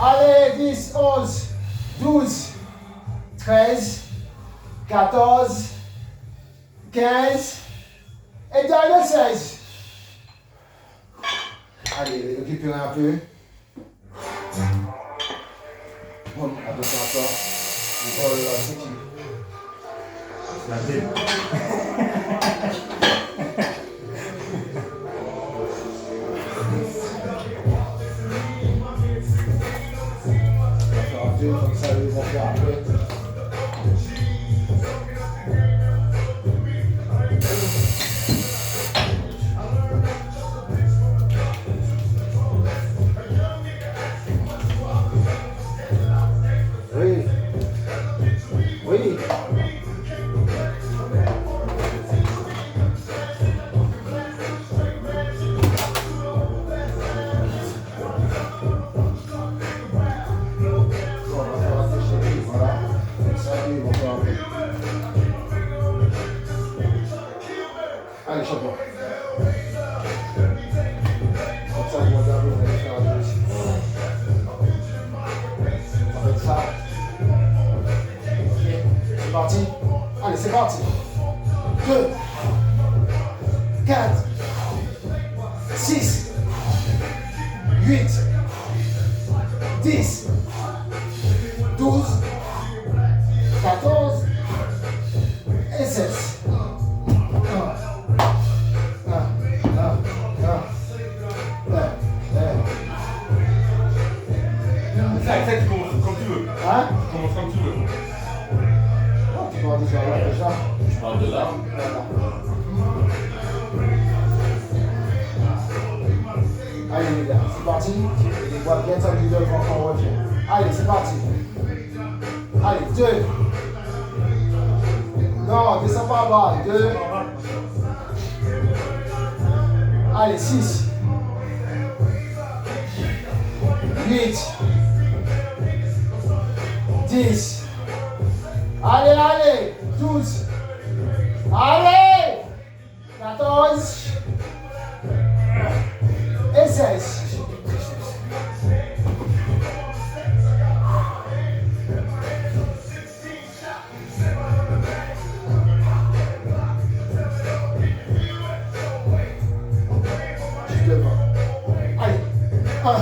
allez, 10, 11, 12, 13, 14, 15, et dernier 16. Allez, récupérez un peu. Bon, attention à toi. Oh là là, c'est qui?
C'est la dé.
On va faire un peu, comme ça, ils vont faire après. Oui. Oui. On va faire un déchet, voilà. Comme ça, ils vont faire un peu. Allez, chapeau. Comme ça, ils vont regarder, vous allez faire un peu aussi. On va mettre ça. Ok, c'est parti. Allez, c'est parti. 2, 4, 6, 8, 10, 12, 14 et 16. 1,
Ça, tu commences comme tu veux.
Hein?
Tu commences comme tu veux.
Oh, tu vois déjà là, déjà.
Je parle de là.
Voilà. Allez les gars, c'est parti. Les bois bien tendus devant quand on revient. Allez, c'est parti. Allez, 2. Non, descends pas bas. 2. Allez, 6. 8, 10, allez, 12, allez, 14 et 16. Allez, 1,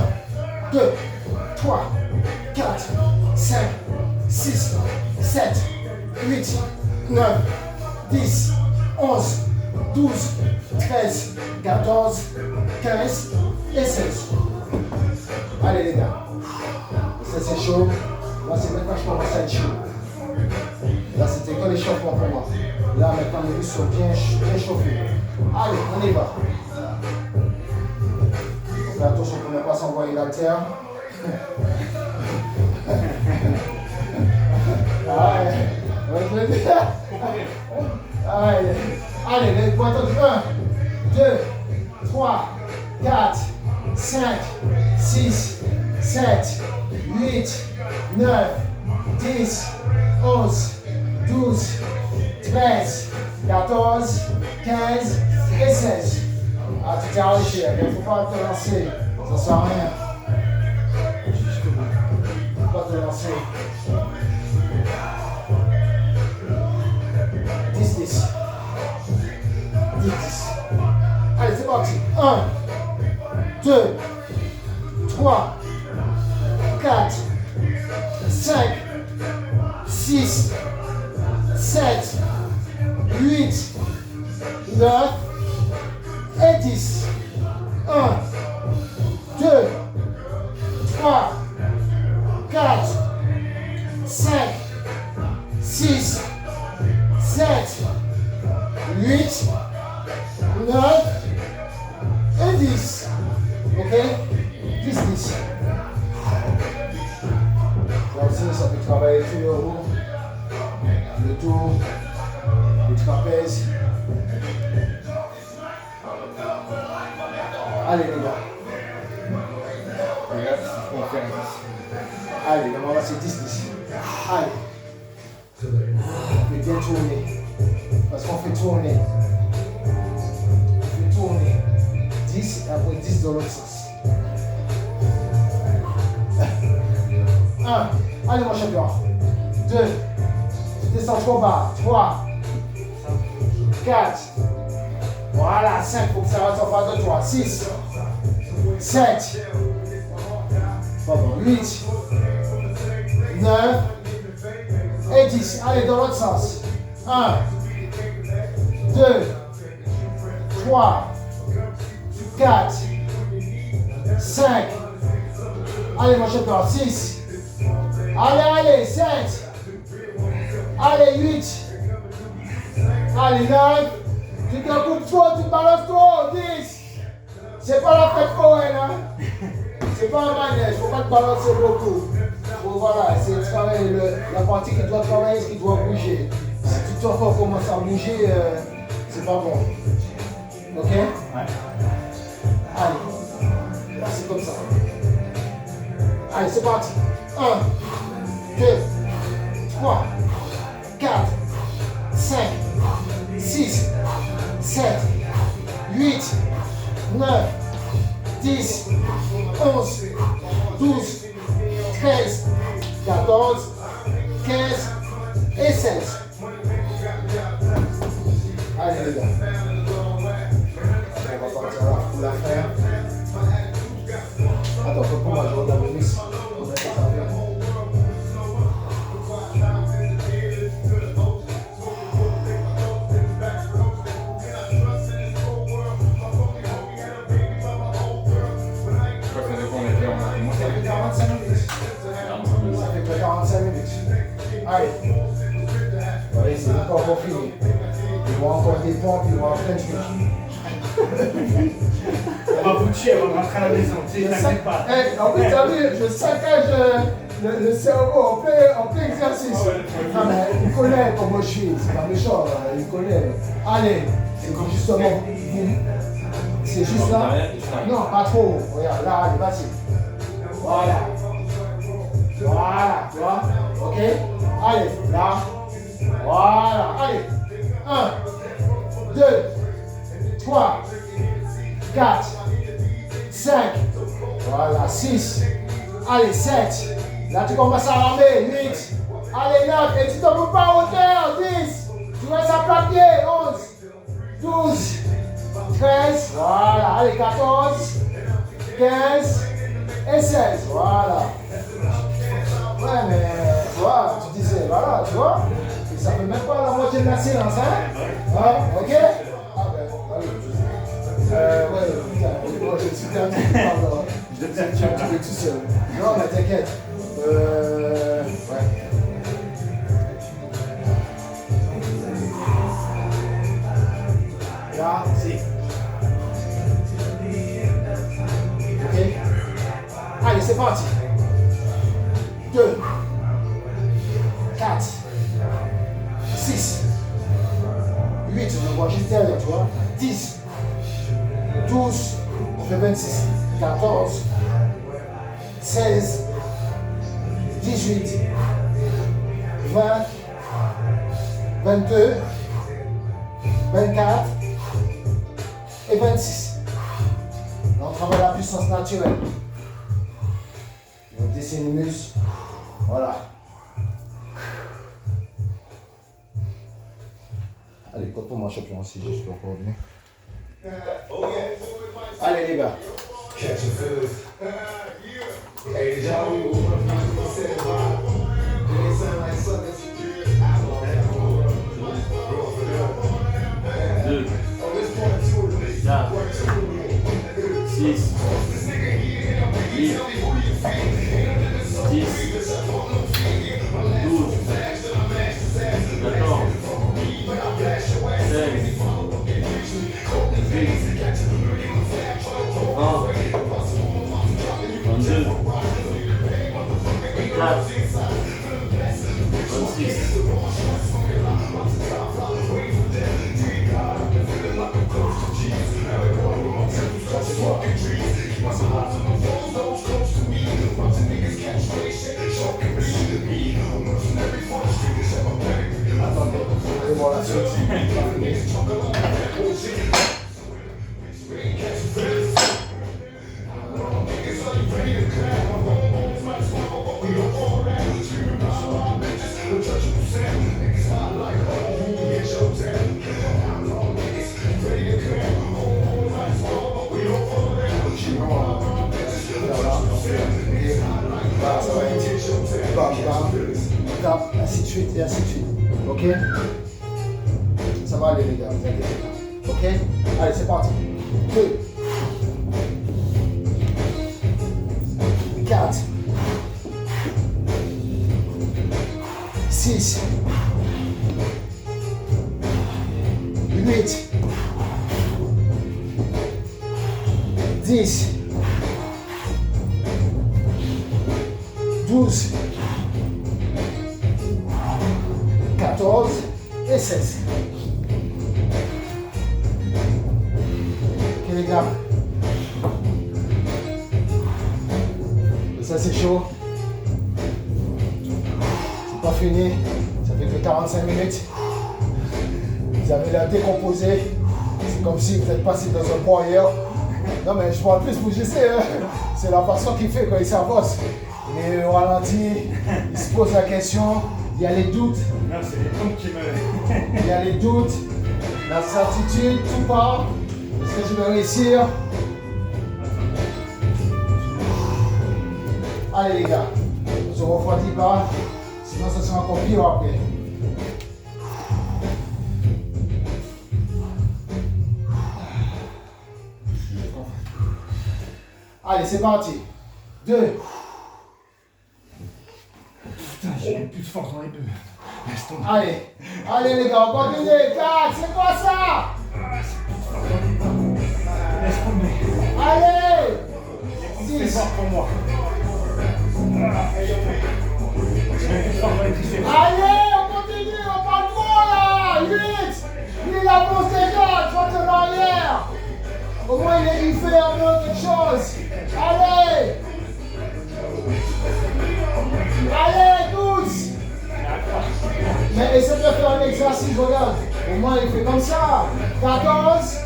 2, 3, 4, 5, 6, 7, 8, 9, 10, 11, 12, 13, 14, 15 et 16. Allez les gars, ça c'est chaud. Là c'est maintenant que je commence à être chaud. Là c'était que l'échauffement pour moi. Là maintenant les muscles sont bien chauffés. Allez, on y va. Fais attention pour ne pas s'envoyer l'haltère. Allez, les points de 1, 2, 3, 4, 5, 6, 7, 8, 9, 10, 11, 12, 13, 14, 15 et 16. Ah, tu t'es arraché, il ne faut pas te lancer, ça sert à rien. Il ne faut pas te lancer. 10, 10. 10, 10. Allez, c'est parti. 1, 2, 3, 4, 5, 6, 7, 8, 9 et 10. 1, 2, 3, 4, 5, 6, 7, 8, 9 et 10. Ok? 10, 10. Là aussi, ça peut travailler tout le haut, le dos, le trapèze. Allez les gars.
Regarde ce qu'on fait en 10.
Allez, on va passer 10, 10. Allez. On fait bien tourner. Parce qu'on fait tourner. On fait tourner. 10 et après 10 dans l'autre sens. 1. Allez mon champion. 2. Tu descends trop bas. 3. 4. Voilà, 5 pour que ça reste en face de toi. 6. 7. Pardon, 8. 9. Et 10. Allez, dans l'autre sens. 1. 2. 3. 4. 5. Allez, mon champion. 6. Allez, 7. Allez, 8. Allez, 9. Tu te coupes trop, tu te balances trop. 10. C'est pas la fête foraine, hein. C'est pas un manège, faut pas te balancer beaucoup. Voilà, c'est travailler la partie qui doit travailler, ce qui doit bouger. Si tout ton corps commence à bouger, c'est pas bon. Ok?
Ouais.
Allez, c'est comme ça. Allez, c'est parti. 1, 2, 3, 4, 5, 6, 7, 8, 9, 10, 11, 12, 13, 14, 15 et 16. Allez les gars. On va partir là pour la faire. Attends, pour moi je regarde le mix. On va faire ça bien. Ça fait 45 minutes. Ça fait que 45 minutes. Allez. Allez, c'est encore pour finir. Ils vont encore des pompes, ils vont avoir plein de trucs.
On va vous tuer avant de rentrer à la maison, tu sais, t'inquiète pas.
En plus, t'as vu, je saccage le cerveau en plein exercice. Non, mais il connaît comment je suis, c'est pas méchant, il connaît. Allez, c'est comme justement. C'est juste là. Non, pas trop. Regarde, là, allez, vas-y. Voilà. Voilà, tu vois. Ok. Allez, là. Voilà. Allez. 1, 2, 3, 4, 5. Voilà, 6. Allez, 7. Là, tu commences à ramer. 8. Allez, 9. Et tu ne peux pas en hauteur. 10. Tu restes à plat pied. 11. 12. 13. Voilà. Allez, 14. 15. Et 16. Voilà. Ouais, mais tu vois, tu disais, voilà, tu vois. Et ça fait même pas la moitié de la séance, hein? Hein? Ok? Ah ben, allez. Ouais, putain, moi je suis terminé, pardon. Je vais un petit peu tout seul. Non, mais t'inquiète. Ouais. Là, si. Ok? Allez, c'est parti. 2, 4, 6, 8, je me vois juste derrière, tu vois. 10, 12, on fait 26, 14, 16, 18, 20, 22, 24 et 26. Là, on travaille la puissance naturelle. On dessine les muscles. Voilà. Allez, compte pour moi champion aussi, je suis encore venu. Allez les gars.
Catch a feeling. Hey, did y'all know what said about do they sound like suckers?
Deux,
Oh, this part two of me.
quatre,
Part two of me.
6, 8, 10, 12, 14, 16, 18, 20, 22, 24, 26.
Attendez, allez voir la suite. Voilà, ça va être bam, bam, tap, ainsi de suite et ainsi de suite. Ok? Ça va aller les gars, vous inquiétez pas. Ok? Allez, c'est parti. 2, 4, 6, 8, 10, 12, 14 et 16. Ok les gars. Ça c'est chaud. C'est pas fini. Ça fait que 45 minutes. Vous avez la décomposé. C'est comme si vous êtes passé dans un broyeur. Non mais je vois plus bouger, c'est la façon qu'il fait quand il s'avance. Mais au ralenti, il se pose la question, il y a les doutes.
Non, c'est les tombes qui me.
Il y a les doutes, la certitude, tout part. Est-ce que je vais réussir? Allez les gars, ne se refroidis pas, sinon ça sera encore pire après. Allez, c'est parti. 2.
Putain, j'ai plus de force dans les deux. Laisse tomber.
Allez les gars, on continue. 4, c'est quoi ça?
Laisse tomber.
Allez.
C'est
6.
fort pour moi. J'ai plus de force dans les triceps.
Allez, on continue, on parle trop là. 8. Il avance déjà, tu vas en arrière. Au moins il fait un peu quelque chose. Allez. Mais essaie de faire un exercice, regarde. Au moins, il fait comme ça. 14.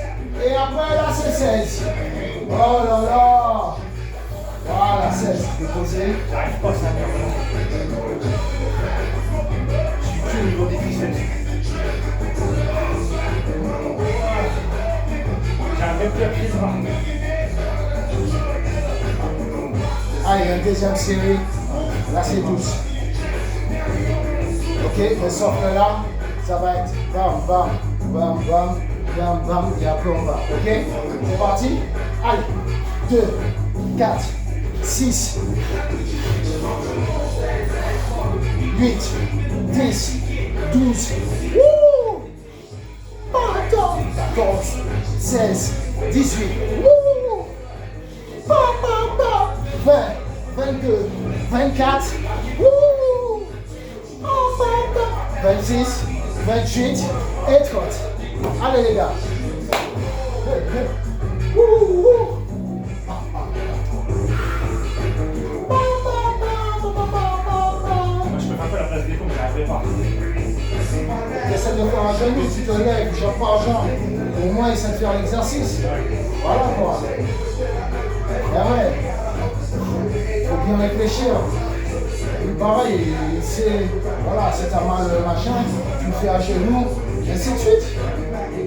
Et après, là, c'est 16. Oh là là. Voilà, 16. Déposé.
J'arrive pas à ça. Je suis plus au niveau des biceps. J'arrive plus à pied droit.
Allez, une deuxième série. Là, c'est 12. Ok, mais sauf que là, ça va être bam, bam, bam, bam, bam, bam, et après on va. Ok, c'est parti. Allez, 2, 4, 6, 8, 10, 12, 14, 16, 18, 20, 22, 24, 26, 28 et 30. Allez les gars.
Moi, je peux faire un peu la place des cons, mais j'arriverai pas.
Essaie de faire un genou, tu te lèves, jambe par jambe. Au moins, essaie de faire l'exercice. Voilà quoi. Ah ouais. Faut bien réfléchir. Pareil, c'est. Voilà, c'est ta mal machin, tu le fais à genoux, et ainsi de suite.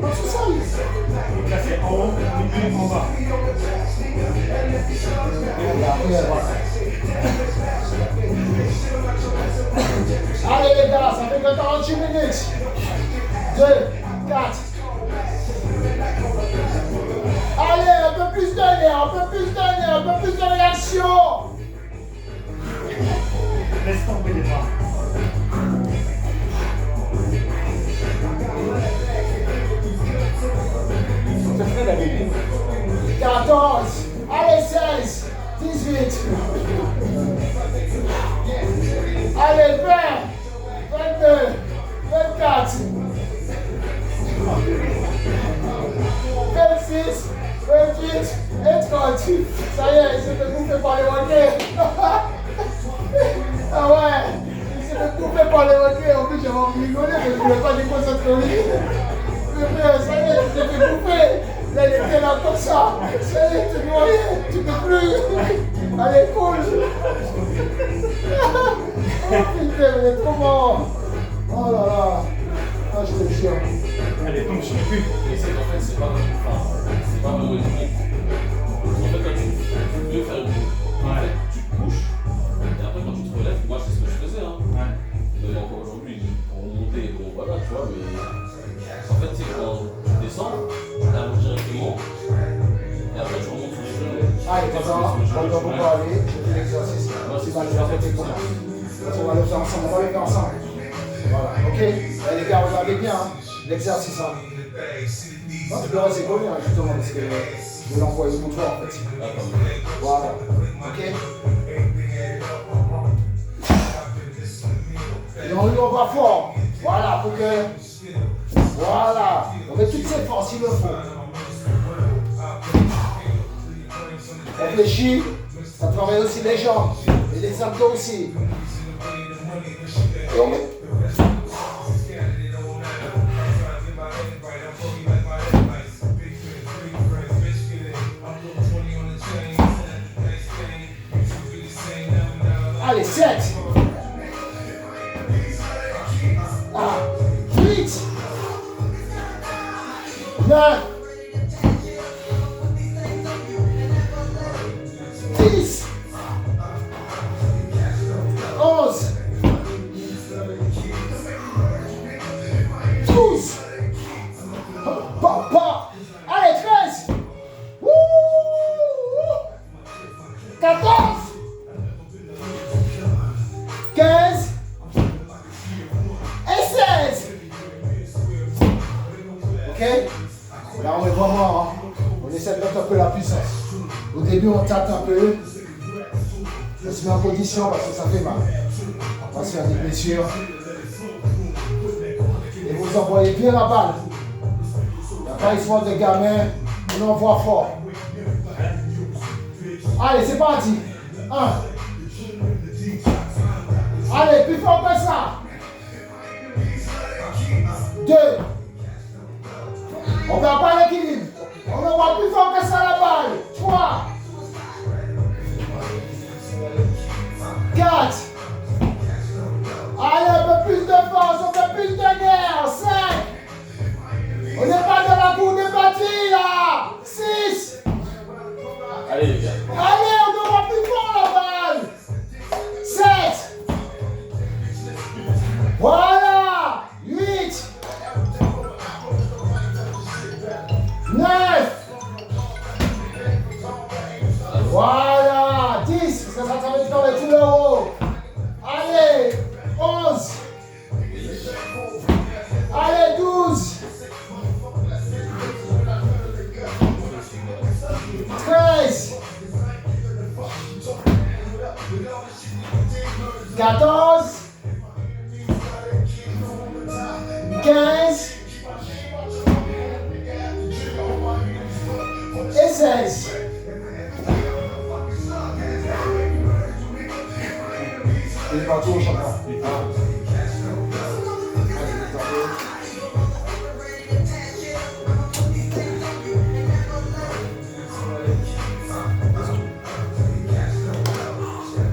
Pas tout ça.
Donc là, c'est en haut, milieu, en bas.
Et après, voilà. Allez les gars, ça fait que 48 minutes. 2, 4. Allez, un peu plus d'air, un peu plus d'air, un peu plus de réaction.
Laisse tomber les bras. Ça serait la vérité.
14. Allez, 16. 18. Allez, 20. 22. 24. 26. 28 et 30. Ça y est, il s'est fait bouffer par les requins. Ah ouais, il s'est fait bouffer par les requins. En plus, j'avais envie de rigoler, mais je ne voulais pas déconcentrer. Mais frère, ça y est, il s'est fait bouffer. Là, il était là comme ça. Ça y est, tu vois rien, tu peux plus. Allez, cool. Oh putain, mais il est trop mort. Oh là là. Ah, je te jure.
Allez, tombe, je ne peux plus.
Et c'est en fait, c'est pas le rythme. En fait, quand tu veux faire une en fait, tu te couches, et après, quand tu te relèves, moi, c'est ce que je faisais. Hein.
Ouais.
Même encore aujourd'hui, pour monter, bon, voilà, tu vois, mais en fait, c'est quand tu descends, tu allonges directement, et après, tu remontes sur les genoux.
Allez, pendant qu'on va aller, je fais l'exercice. Tu vas le faire avec moi. On va le faire ensemble, on va le faire ensemble. Voilà, ok. Les gars, regardez bien l'exercice. Non, tu peux rester collé, justement, parce que je vais l'envoyer pour toi, en fait. Voilà, ok. Et on lui envoie fort. Voilà, pour que. Voilà. On met toutes ses forces, il le faut. Réfléchis, ça travaille aussi les jambes et les abdos aussi. Et on met. Allez, 7. 8. 9. 10. 11. 12. Papa. Allez, 13. 14. 15 et 16. Ok? Là on est vraiment, hein? On essaie de mettre un peu la puissance. Au début on tâte un peu. On se met en condition parce que ça fait mal. On va se faire des blessures. Et vous envoyez bien la balle. Il n'y a pas histoire de gamin. On envoie fort. Allez, c'est parti. 1. Allez, plus fort que ça. 2. On perd pas l'équilibre. On envoie plus fort que ça la balle. 3. 4. Allez, un peu plus de force, on fait plus de guerre. 5. On n'est pas dans la cour de bâtie là. 6.
Allez les gars.
Allez, on envoie plus fort la balle. 7. Voilà. 8. 9. Voilà. 10. Parce que ça va être dans les tout le haut. Allez. 11. Allez, 12. 13. 14. 15. Et 16.
Il est parti au champion.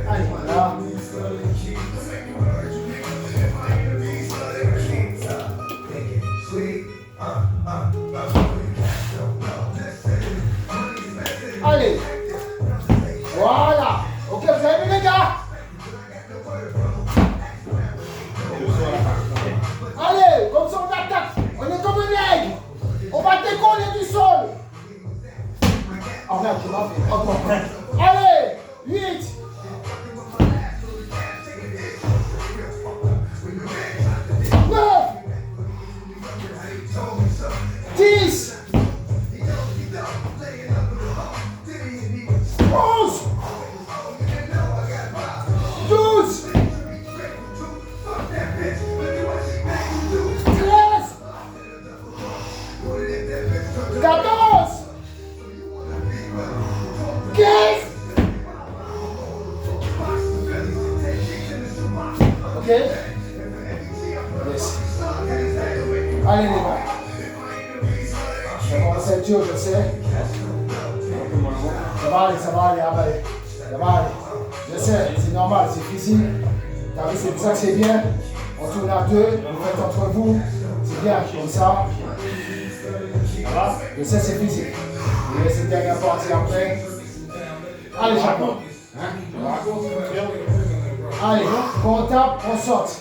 Allez, voilà. Allez. Voilà. Ok, vous avez vu les gars? Allez, comme ça on attaque. On est comme un aigle. On va décoller du sol. Oh merde, tu m'as fait. Encore. Allez, 8. 9. 10. 11. 12. 13. 14. 15. Ok? Yes. Allez les gars. Je vais commencer à être dur, je sais. Ça va aller, allez. Ça va aller. Je sais, c'est normal, c'est physique. T'as vu, c'est pour ça que c'est bien. On tourne à 2, vous faites entre vous. C'est bien, comme ça. Je sais, c'est physique. Je laisse cette dernière partie après. Allez, champion. Allez, quand on tape, on saute.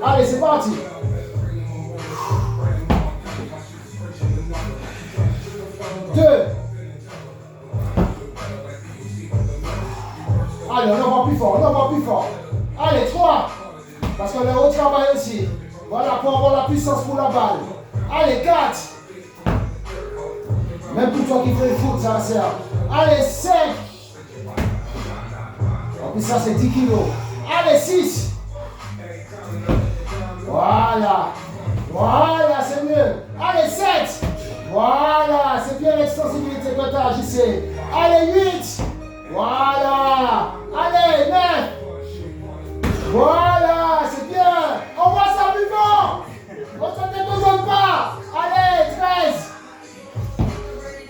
Allez, c'est parti. Deux. Allez, on envoie plus fort, Allez, 3. Parce qu'on est au travail aussi. Voilà, pour avoir la puissance pour la balle. Allez, 4. Même pour toi qui fais le foot, ça sert. Allez, 5. En plus, ça, c'est 10 kilos. Allez, 6. Voilà. Voilà, c'est mieux. Allez, 7. Voilà, c'est bien l'extensibilité que tu as, je sais. Allez, 8. Voilà. Allez, 9. Voilà, c'est bien. On voit ça plus fort. On ne se déconne pas. Allez, 13.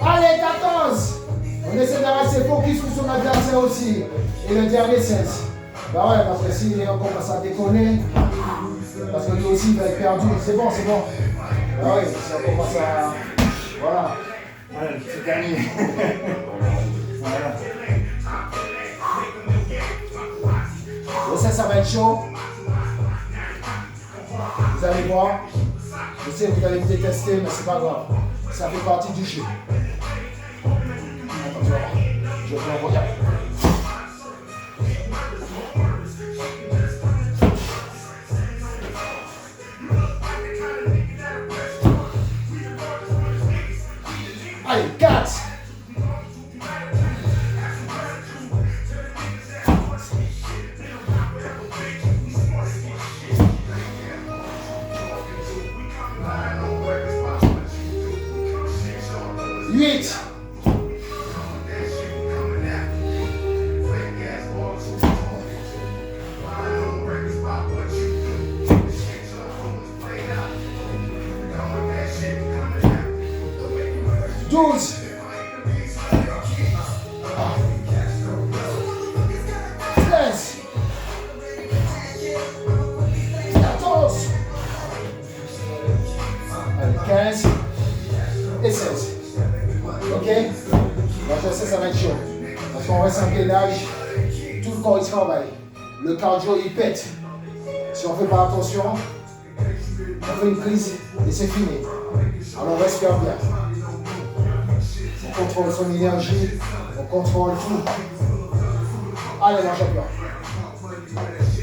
Allez, 14. On essaie de rester focus sur son adversaire aussi. Et le dernier, 16. Bah ouais, parce que si on commence à déconner, parce que lui aussi il va être perdu. C'est bon. Bah oui, si on commence à... Voilà.
Allez, c'est gagné. Voilà.
Et ça va être chaud. Vous allez voir. Je sais que vous allez me détester, mais c'est pas grave. Ça fait partie du jeu. Attention, je vous regarde. Allez, 4. Huit. 9. 12. 13. 14. Allez, 15 et 16. Ok? La prochaine, ça va être chaud. Parce qu'on reste en gainage, tout le corps il travaille. Le cardio il pète. Si on ne fait pas attention, on fait une prise et c'est fini. Alors on respire bien. On contrôle son énergie, on contrôle tout. Allez mon champion.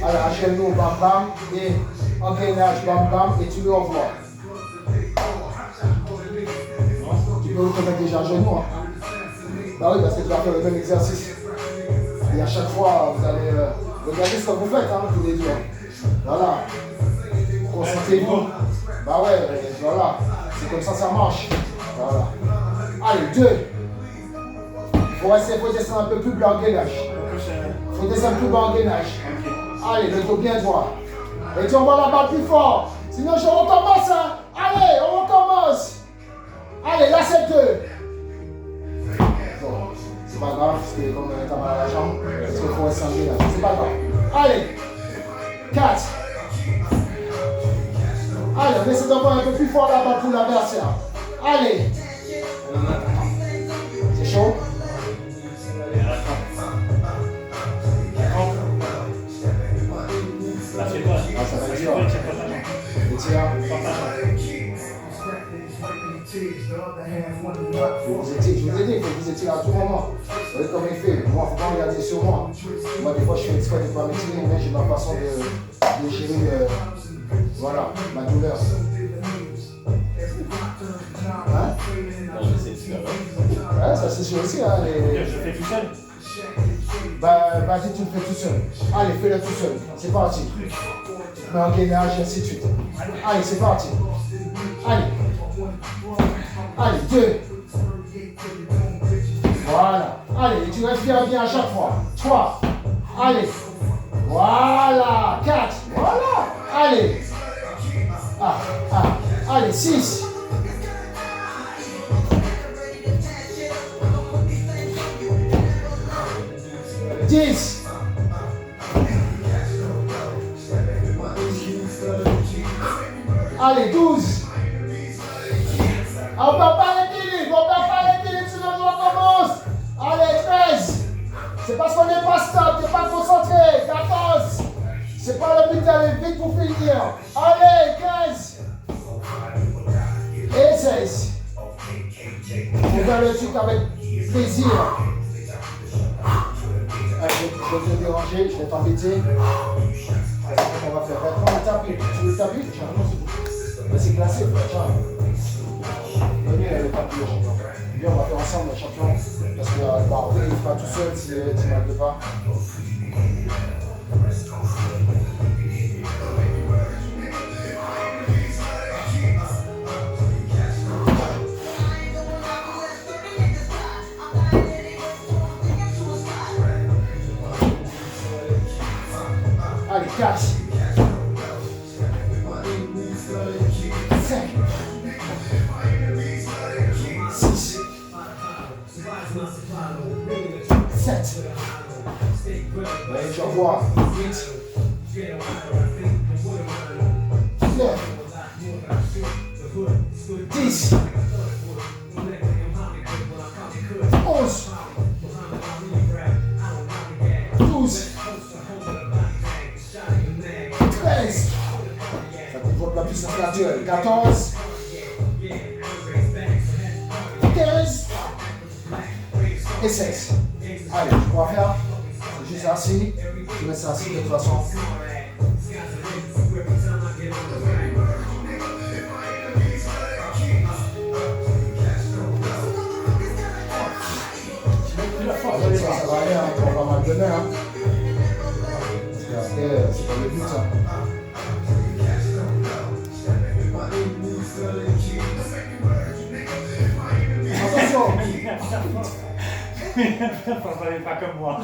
Allez, achète-nous, bam bam, et en gainage, bam bam, et tu le revois. Tu peux vous mettre déjà à genoux. Hein. Bah oui, parce que tu vas faire le même exercice. Et à chaque fois, vous allez regarder ce que vous faites, hein, tous les deux. Voilà. Concentrez-vous. Bah ouais, voilà. C'est comme ça marche. Voilà. Allez, 2. Il faut descendre un peu plus bas en gainage. Il faut descendre plus bas en gainage. Allez, le dos bien droit. Et tu envoies la balle plus fort. Sinon, je recommence. Hein. Allez, on recommence. Allez, là, c'est 2. Bon, c'est pas grave, parce que comme tu as mal à la jambe, parce qu'il faut rester en gainage. C'est pas grave. Allez, 4. Allez, on essaie d'envoyer un peu plus fort la balle pour l'adversaire. Allez. C'est chaud? Ah, ça va être dur. Je vous ai dit que vous étiez à tout moment. Vous voyez comme il fait. Moi, il ne faut pas regarder sur moi. Moi, des fois, je fais exprès de ne pas m'étirer, mais j'ai ma façon de gérer voilà, ma douleur. Hein?
Non, mais c'est super.
Ouais, ça c'est sûr aussi. Hein,
Je fais tout seul.
Bah, vas-y, tu le fais tout seul. Allez, fais-le tout seul. C'est parti. Mais en gainage, et ainsi de suite. Allez, c'est parti. Allez. Allez, 2. Voilà. Allez, tu respires bien à chaque fois. 3. Allez. Voilà. 4. Voilà. Allez. Allez, 6. 10. Allez, 12. On ne peut pas l'équilibre, sinon je recommence. Allez, 13. C'est parce qu'on n'est pas stable, tu n'es pas concentré. 14. C'est pas le but d'aller vite pour finir. Allez, 15. Et 16. On va le truc avec plaisir. Allez, je vais te déranger, je vais t'embêter. On va faire. Prends le tapis. Tu veux le tapis? C'est classé, tiens. Venez le tapis, le champion. Viens, on va faire ensemble, le champion. Parce que après, il ne fait pas tout seul si tu ne m'aides pas. Allez, 4. 5. 6. 7. Allez, j'envoie. 8. 9. 10. 11. 12. 13. Ça développe la puissance naturelle. 14. 15. Et 16. Allez, on va faire. C'est juste assis. Je mets ça assis de toute façon. Ça va aller, hein, on va mal donner. Hein. Parce qu'après, c'est pas le but. Hein. Attention!
Faut pas comme moi.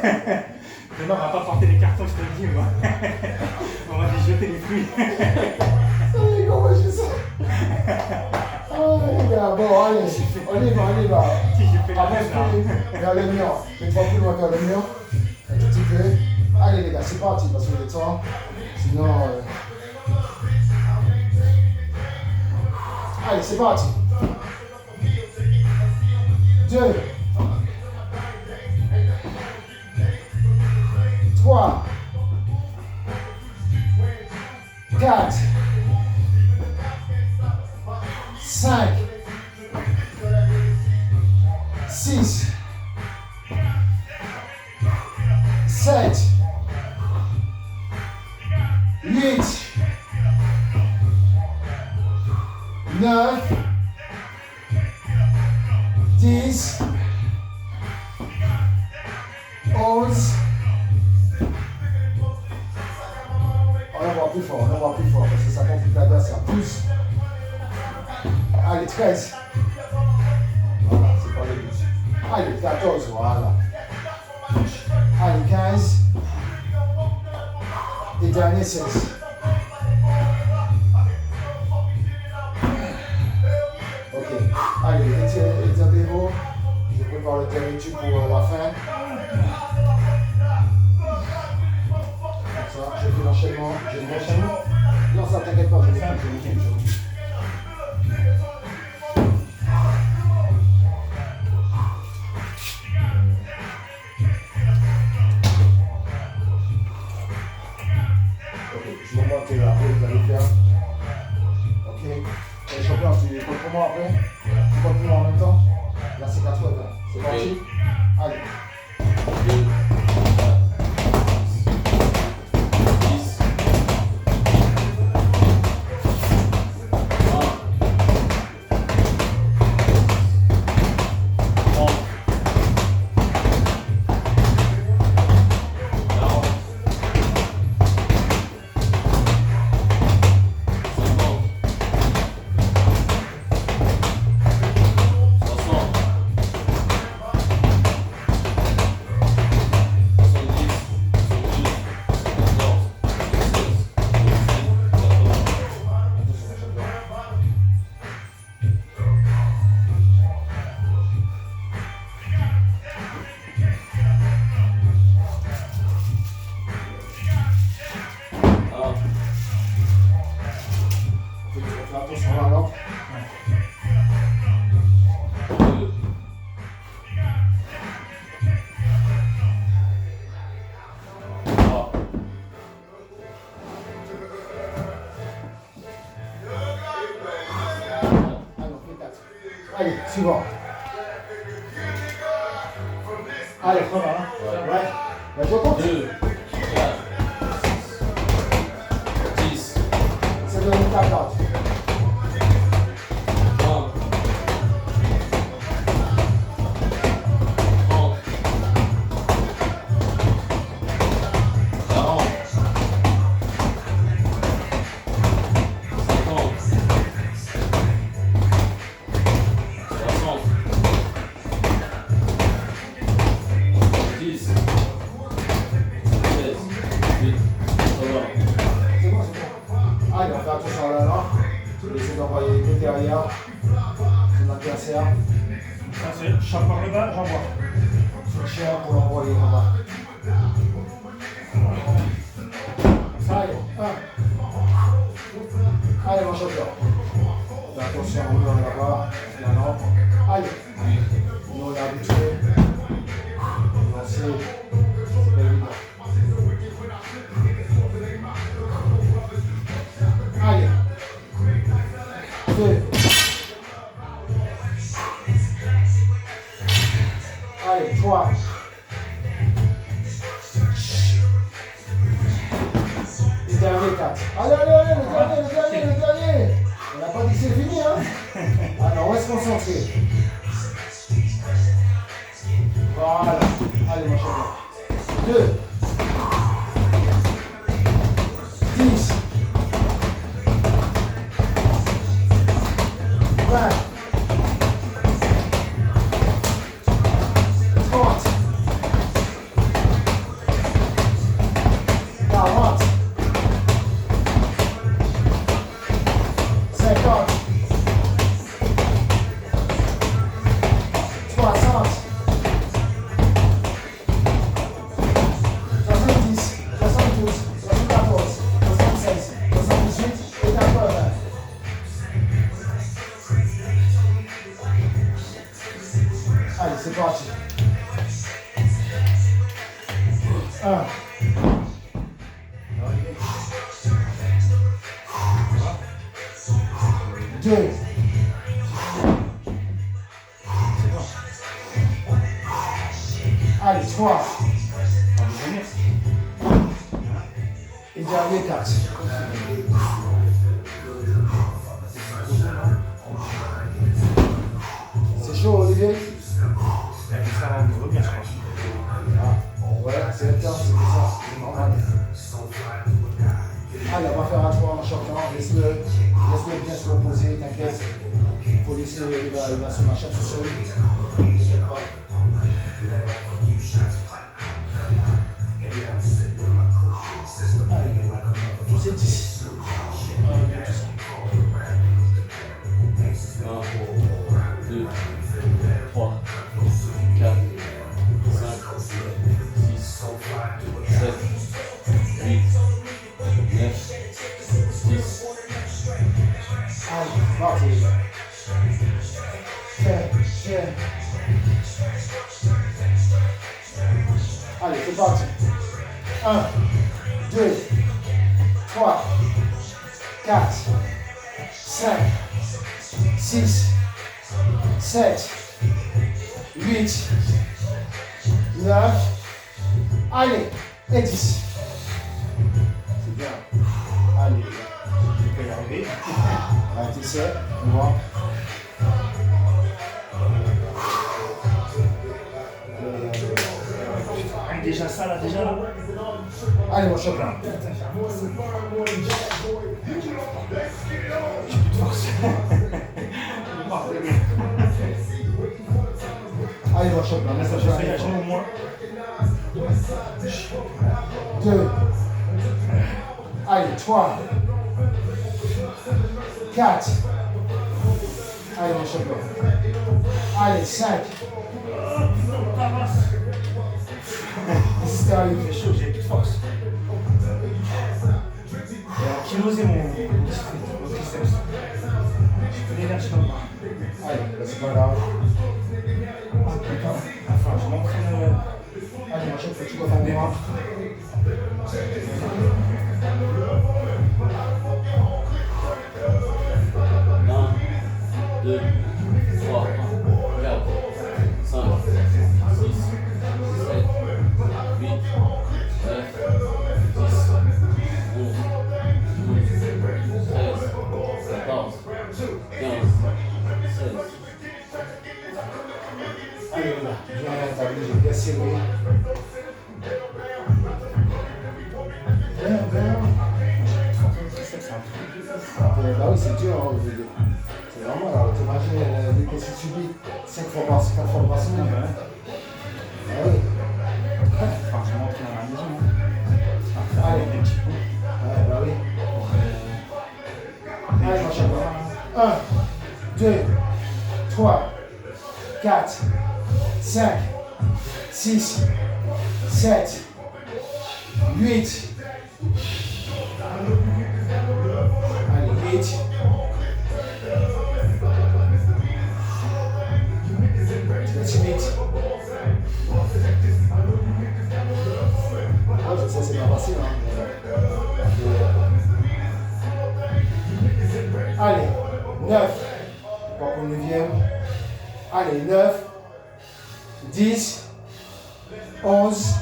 Mais non, on va pas porter les cartons, je te le dis, moi. On va jeter les fruits.
Comment je fais ça? Oh, regarde. d'abord, allez, on y va.
Si j'ai fait la
Après,
même là.
vers le mur. Une fois plus loin vers le mur. Un tout petit peu. Allez les gars, c'est parti parce que le temps. Sinon. Allez, c'est parti. 2. 3. 4. 5. 6. 7. 8. 9. 10. 11. On va voir plus fort, parce que ça complique l'adversaire. 12. Allez, 13. Voilà, c'est pas le but. Allez, 14, voilà. Allez, 15. Et dernier 16. Ok. Allez, étirez-vous. Je prépare le dernier tube pour la fin. Comme ça, je fais l'enchaînement. J'ai l'enchaînement. Non, ça t'inquiète pas, je vais faire. Je vous montre la route que vous allez faire. Ok. Et les champions, tu comptes pour moi après? Tu comptes pour moi en même temps? Là, c'est 80. C'est parti? Allez.
2, 4, 10, 1, 30, 40, 50, 60,
Attention à la lampe.
2,
Allez, suivant. Allez, prends là. Ouais. Bah, je compte.
2, 4, 10,
C'est de ta carte.
20, 30, 40, 50, 60, 10, 16, 8, 80.
C'est bon, c'est bon. Allez, on fait attention à la lampe. Je vais essayer d'envoyer les deux derrière. C'est l'adversaire.
Ça c'est choc par le bas, j'envoie.
C'est cher pour l'envoyer en bas. Allez, 1. Allez, mon champion. Fais attention au mur là-bas. La lampe. Allez. Nous, on est habitués. On sait. C'est pas évident. Allez. 2. Allez, 3. Et dernier 4. Allez, le dernier. On n'a pas dit que c'est fini, hein. Alors, on va se concentrer. Voilà. Allez, mon champion. 2. 10. 20. 30. 40. 50. Allez, c'est parti. 1. 2. Allez, 3. Et dernier 4. C'est chaud, Olivier?
Ça va vous revenir, je crois.
Ouais, c'est le temps, c'est ça, c'est normal. Allez, on va faire un 3 en chacun. Laisse-le bien se reposer, t'inquiète. Il faut laisser, il va se marcher tout seul. T'inquiète pas. Allez, tous ces 10.
1, 2, 3, 4, 5, 6, 7, 8, 9, 10.
Allez, parti. Fais. Allez, c'est parti. 1, 2, 3, 4, 5, 6, 7, 8, 9, allez, et 10. C'est bien. Allez,
Tu peux y arriver.
allez, tu sais, on voit.
Déjà ça là, déjà là.
Allez, mon champion. Allez, mon champion. Laisse-moi
Je fais
faire.
la jambe au moins.
2. Allez, 3. 4. Allez, mon champion. Allez, 5. C'est arrivé.
Il fait chaud, j'ai plus de force. Kilosé mon triceps. J'ai plus d'énergie dans le bras.
Allez, bah, c'est pas grave.
Ah putain, enfin je m'entraîne.
Allez, mon champion, tu dois faire des mains.
2, 3, 4, 5, 6, 7, 8, 9, 10, 11, 12, 13, 14, 15, 16.
Allez, là, je vais à la table, j'ai bien serré. Bien. Bah oui, c'est dur, hein, je veux dire. C'est normal, alors t'imagines, dès que tu subis 4 fois par semaine. Ah oui.
Enfin, je m'entraîne à la maison. Hein.
Allez.
Des petits pots.
Ouais, bah oui. Allez, mon champion. 1, 2, 3, 4, 5, 6, 7, 8. Allez, 8. Ah, je sais, c'est pas facile. Hein. Allez, 9. Pas pour le 9e. Allez, 9, 10, 11,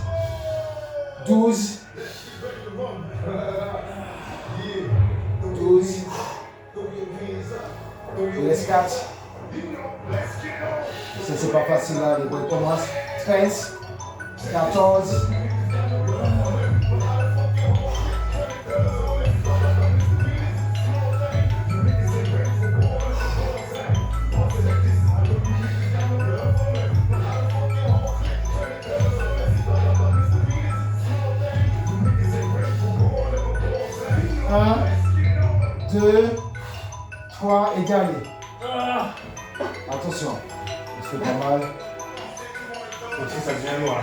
12, 12. Il reste 4. Ça, c'est pas facile là, les boys commencent. 13, 14. Un, 2, 3 et dernier. Attention, on se fait pas mal.
Ok, ça devient lourd là.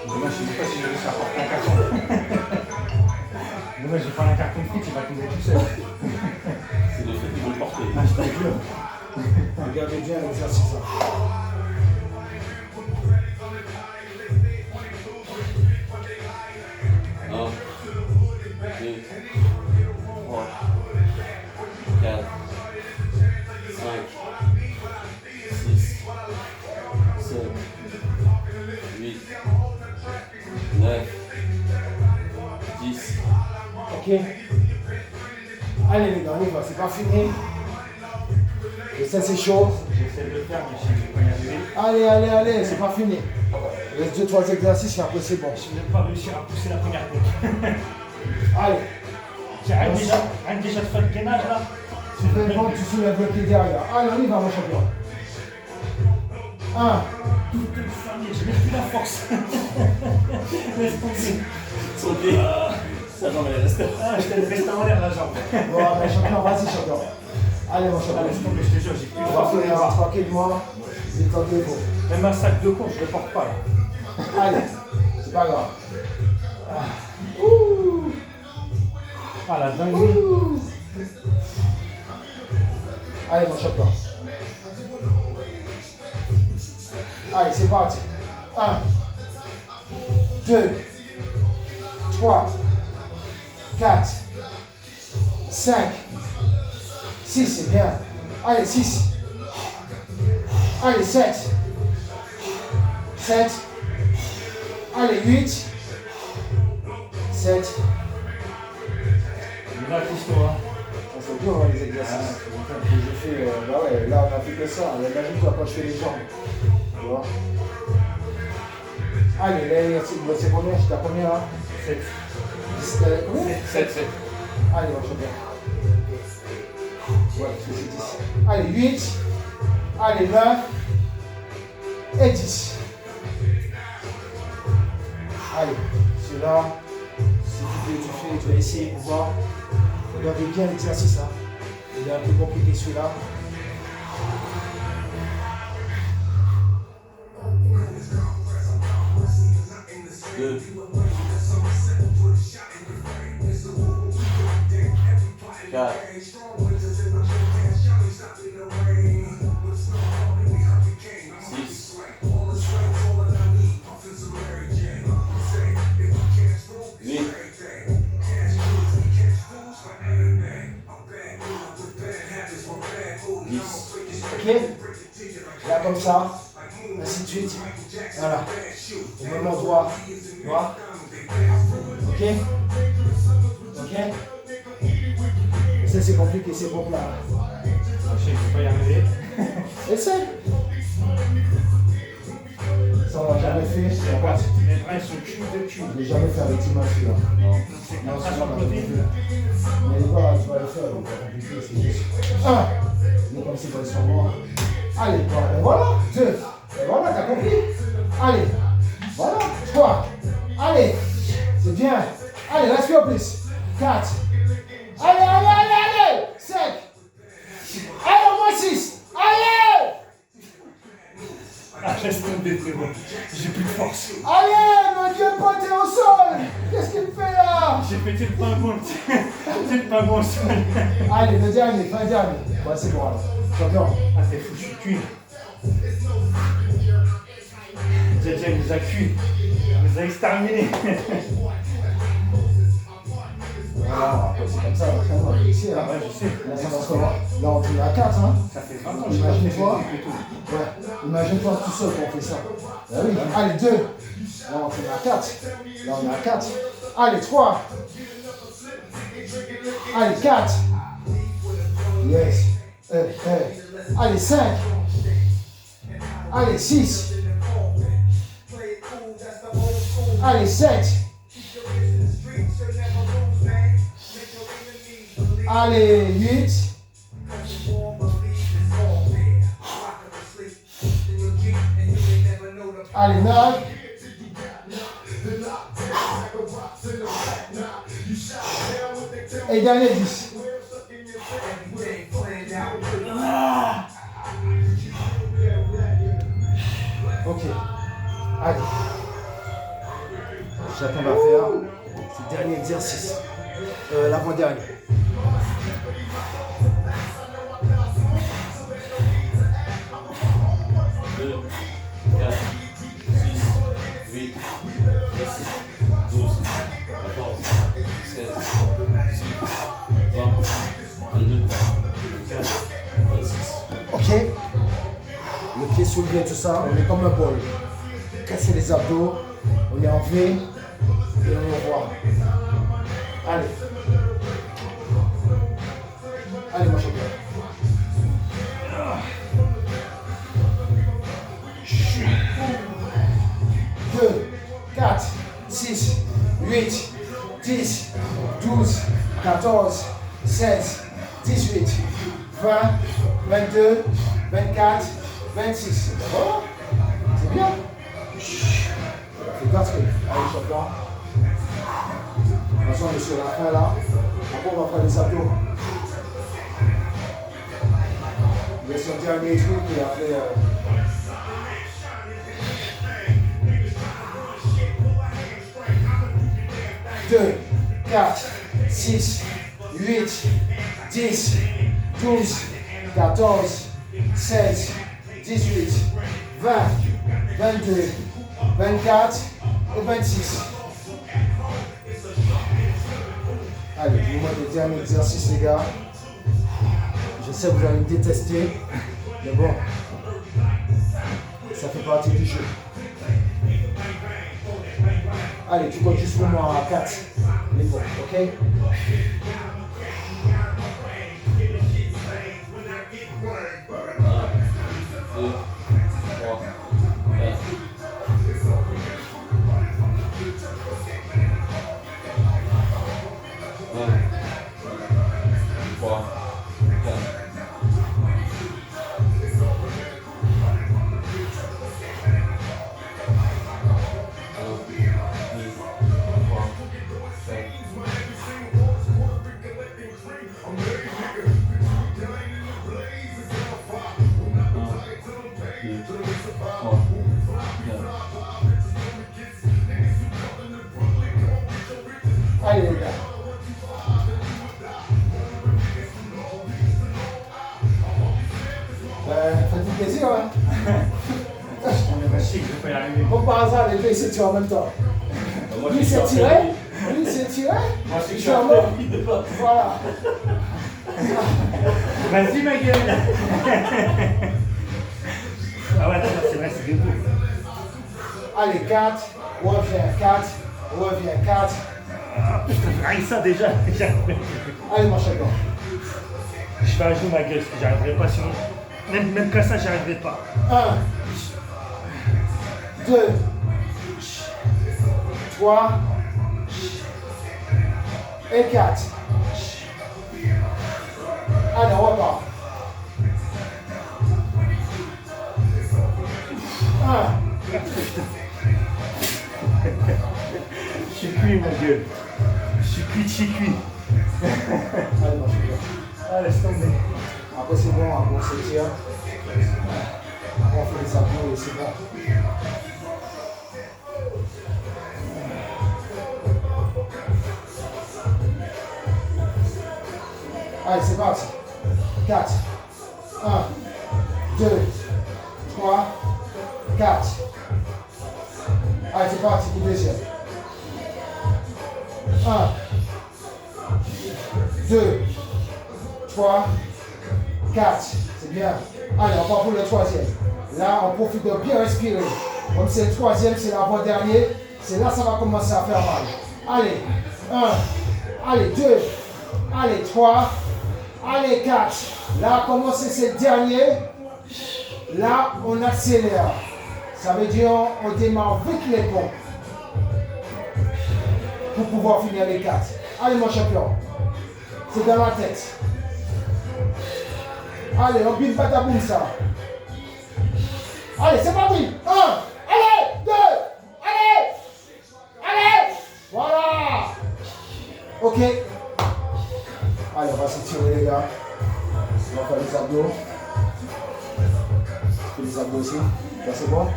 Dommage, je sais pas si je vais faire porter un carton. moi, j'ai pas un carton de frites, il va tomber tout seul.
C'est le fait qu'ils vont le porter.
Ah, je te jure.
Regardez bien l'exercice. Hein.
Un, 2, 3, 4, 5, 6, 7, 8, 9, 10.
Ok. Allez les gars, on y va, c'est pas fini. Je sais c'est chaud.
J'essaie de le faire, mais je sais que je vais pas y arriver.
Allez, c'est pas fini. Il reste 2-3 exercices et après c'est bon.
Je vais même pas réussir à pousser la première pompe.
Allez.
J'ai rien déjà de faire le gainage là.
Tu fais le ventre, tu soulèves le pied derrière. Allez, on y va mon champion. 1.
Tout le fermier, j'ai même plus la force. Laisse tomber.
Son pied. Ça j'en ai resté.
Ah, je t'ai resté en l'air la jambe.
Bon, allez, champion, vas-y champion. Allez mon
Ah,
champion.
laisse tomber, je te jure, j'ai plus
On
de
va
force.
finir tranquillement. Détendez-vous.
Même un sac de con, je le porte pas là.
Allez, c'est pas grave.
Ah la dinguerie.
Allez mon champion. Allez, c'est parti. 1, 2, 3, 4, 5, 6, c'est bien. Allez, 6. Allez, 7. 7. Allez, 8. 7.
Il va accroche-toi.
C'est dur les exercices. J'ai fait, bah ouais, là on a fait que ça. Imagine-toi quand je fais les jambes. Tu vois. Allez, là, c'est combien? J'étais à combien là?
7.
Combien?
7, 7.
Allez, on va bien. Ouais, parce que c'est 10. Allez, 8. Allez, 9. Et 10. Allez, celui-là, si tu fais, tu vas essayer pour voir. Regardez bien l'exercice. Hein. Il est un peu compliqué celui-là.
Deux. 4. 6. 8.
Ok. Là comme ça. Ainsi de suite. Voilà. Au même endroit. Tu vois. Ok. Ok. Ça c'est compliqué, c'est bon là.
Je sais que je vais pas y arriver.
Essaye. Ça on l'a jamais fait.
Mes bras ils sont cul de cul.
Je l'ai jamais fait avec Tima celui-là.
C'est
Non,
comme ça
c'est
sur
pas
le côté.
Mais voilà, tu vas le faire, donc c'est compliqué, c'est juste. 1. Mais comme c'est pas sur moi. Allez, voilà. 2. Et voilà, t'as compris. Allez. Voilà. 3. Allez. C'est bien. Allez, let's go plus. 4. Allez. 5. Allez, au moins 6. Allez.
Ah, laisse tomber, frérot. J'ai plus de force.
Allez, mon Dieu, pote est au sol. Qu'est-ce qu'il fait là?
J'ai pété le pingouin. J'ai le pingouin au sol.
Allez, le dernier, fin dernier. Ouais, c'est bon alors. Champion.
Ah, t'es fou, je suis cuit. Déjà, il nous a cuit. Il nous a exterminés.
Voilà, c'est comme ça, vraiment, ici, là.
Ouais, je sais.
Là, ça va comment? Là, on finit à 4, hein.
Ça fait 20 ans que je n'ai pas fait
Imagine-toi.
des trucs et tout.
Ouais, imagine-toi tout seul qu'on fait ça. Bah oui, allez, 2. Là, on finit à 4. Là, on est à 4. Allez, 3. Allez, 4. Yes. Allez, 5. Allez, 6. Allez, 7. Allez, 8. Allez, 9. Et dernier 10. Ok. Allez. J'attends à faire ce dernier exercice. L'avant-dernier.
2, 4, 6, 8, 10, 12, 14, 16, 18, 20, 22, 24, 26.
Ok. Le pied soulevé, tout ça, on est comme un bol. Casser les abdos, on est en V et on envoie. Allez. Allez, mon champion. 2, 4, 6, 8, 10, 12, 14, 16, 18, 20, 22, 24, 26. Oh, c'est bien. C'est parti. Allez, champion. Attention, on est sur la fin là. Après, on va faire les abdos. Il y a son dernier truc et après. 2, 4, 6, 8, 10, 12, 14, 16, 18, 20, 22, 24 et 26. Allez, je vous montre le dernier exercice, les gars. Je sais que vous allez me détester, mais bon, ça fait partie du jeu. Allez, tu comptes juste pour moi à 4, les pompes, ok? Allez les gars. Faites-vous plaisir, hein?
On est machine, je peux y arriver.
Comme par hasard, les deux ils s'étirent en même temps. Lui s'est tiré, lui s'est tiré.
Moi, c'est que je
je
suis
en
un
mode.
peu
Voilà.
Vas-y, ma gueule. Ah ouais, d'accord, c'est vrai, c'est debout.
Allez, 4, reviens, 4, reviens, 4.
Ah, putain, rien que ça déjà.
Allez, mon champion.
Je fais un jour ma gueule, parce que j'arriverai pas sinon. Même comme ça, j'arriverai pas.
1, 2, 3 et 4. Allez, on repart. 1,
Je suis cuit, ma gueule. Je suis cuit de chez cuit.
allez, mon champion.
Ah, laisse tomber.
Après, c'est bon, après, on s'étire. On fait les abdos et c'est bon. Allez, c'est parti. 4, 1, 2, 3, 4. Allez, c'est parti pour le deuxième. 1, 2, 3, 4. C'est bien. Allez, on part pour le troisième. Là, on profite de bien respirer. Comme c'est le troisième, c'est l'avant-dernier. C'est là que ça va commencer à faire mal. Allez, 1, allez, 2, allez, 3, allez, 4. Là, commencer c'est le dernier. Là, on accélère. Ça veut dire on démarre vite les pompes pour pouvoir finir les 4. Allez, mon champion. C'est dans la tête. Allez, on bim bataboum ça. Allez, c'est parti. 1, allez, 2, allez, allez. Voilà. Ok. Allez, on va s'étirer les gars. On va faire les abdos. On fait les abdos aussi. Là, c'est bon. On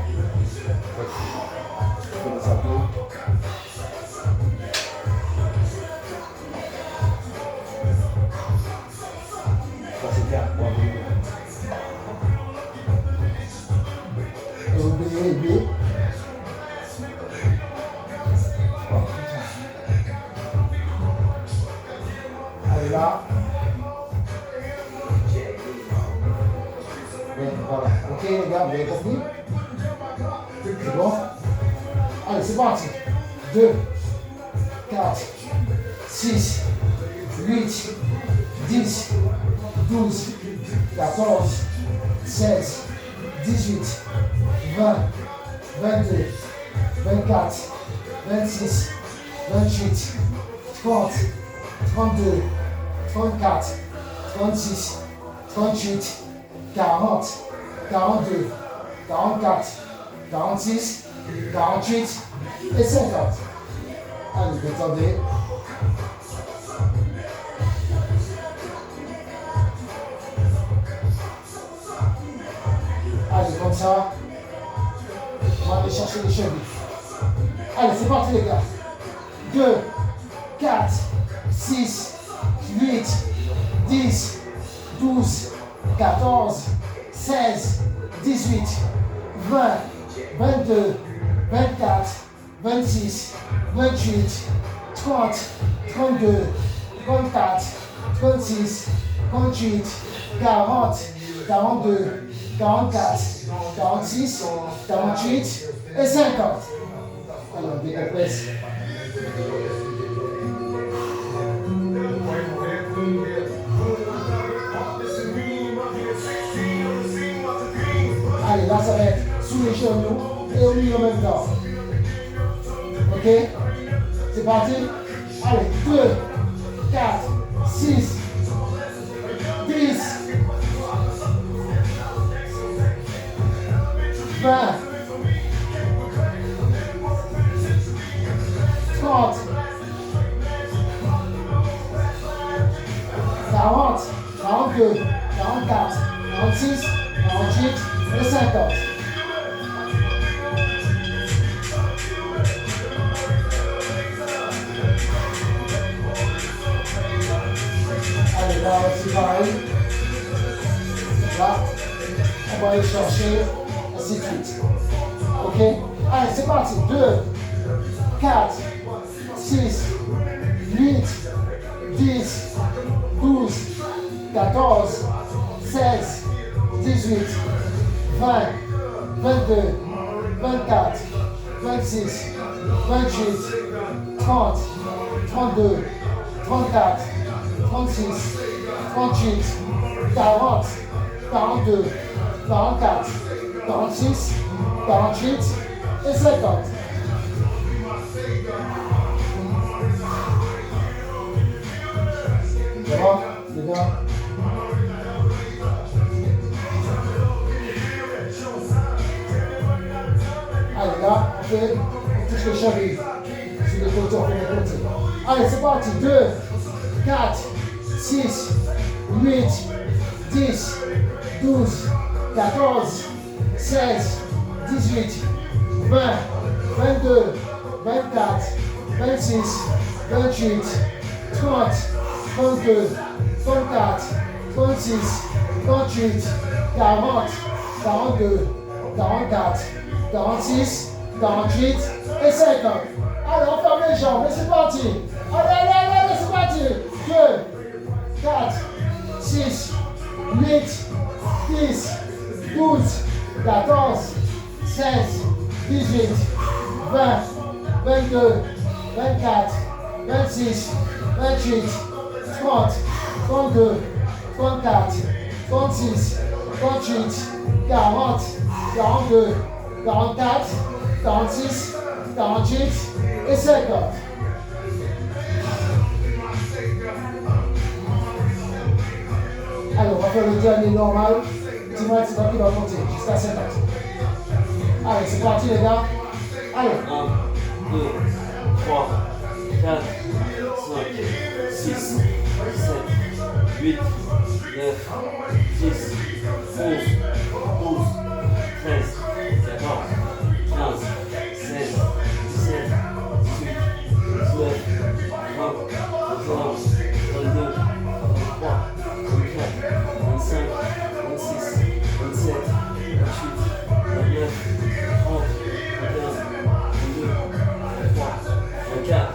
fait les abdos. Ok les gars, vous avez compris? C'est bon? Allez, c'est parti. 2, 4, 6, 8, 10, 12, 14, 16, 18, 20, 22, 24, 26, 28, 30, 32, 34, 36, 38, 40, 42, 44, 46, 48 et 50. Allez, détendez. Allez, comme ça. On va aller chercher les chevilles. Allez, c'est parti les gars. 2, 4, 6, 8, 10, 12, 14, 16, 18, 20, 22, 24, 26, 28, 30, 32, 34, 36, 38, 40, 42, 44, 46, 48 et 50. Allez, on décompresse. Allez, là, ça va être sous les genoux et au milieu en même temps. Ok? C'est parti? Allez, 2, 4, 6, 10, 20, 30, 40, 42, 44, 46, 48 et 50. Allez, là aussi pareil. Là, on va aller chercher, ainsi de suite. Ok? Allez, c'est parti. 2, 4, 6, 8, 10, 12, 14, 16, 18, 20, 22, 24, 26, 28, 30, 32, 34, 36, 38, 40, 42, 44, 46, 48 et 50. C'est bon, les gars? Allez, là, on touche les chevilles. Sur les côtés, on fait les côtés. Allez, c'est parti. 2, 4, 6, 8, 10, 12, 14, 16, 18, 20, 22, 24, 26, 28, 30, 32, 34, 36, 38, 40, 42, 44, 46, 48 et 50. Allez, on ferme les jambes, et c'est parti. Allez, c'est parti. 2, 4, 6, 8, 10, 12, 14, 16, 18, 20, 22, 24, 26, 28, 30, 32, 34, 36, 38, 40, 42, 44, 46, 48 et 50. Alors, on va faire le dernier normal. Dis-moi si tu vas monter jusqu'à 50. Allez, c'est parti les gars. Allez.
1, 2, 3, 4, 5, 6, 7, 8, 9, 10, 11, 12, 13, 14, 15, 16, 17, 18, 19, 20, 21, 22, 23, 24, 25, 26, 27, 28, 29, 30, 31, 32, 33, 24,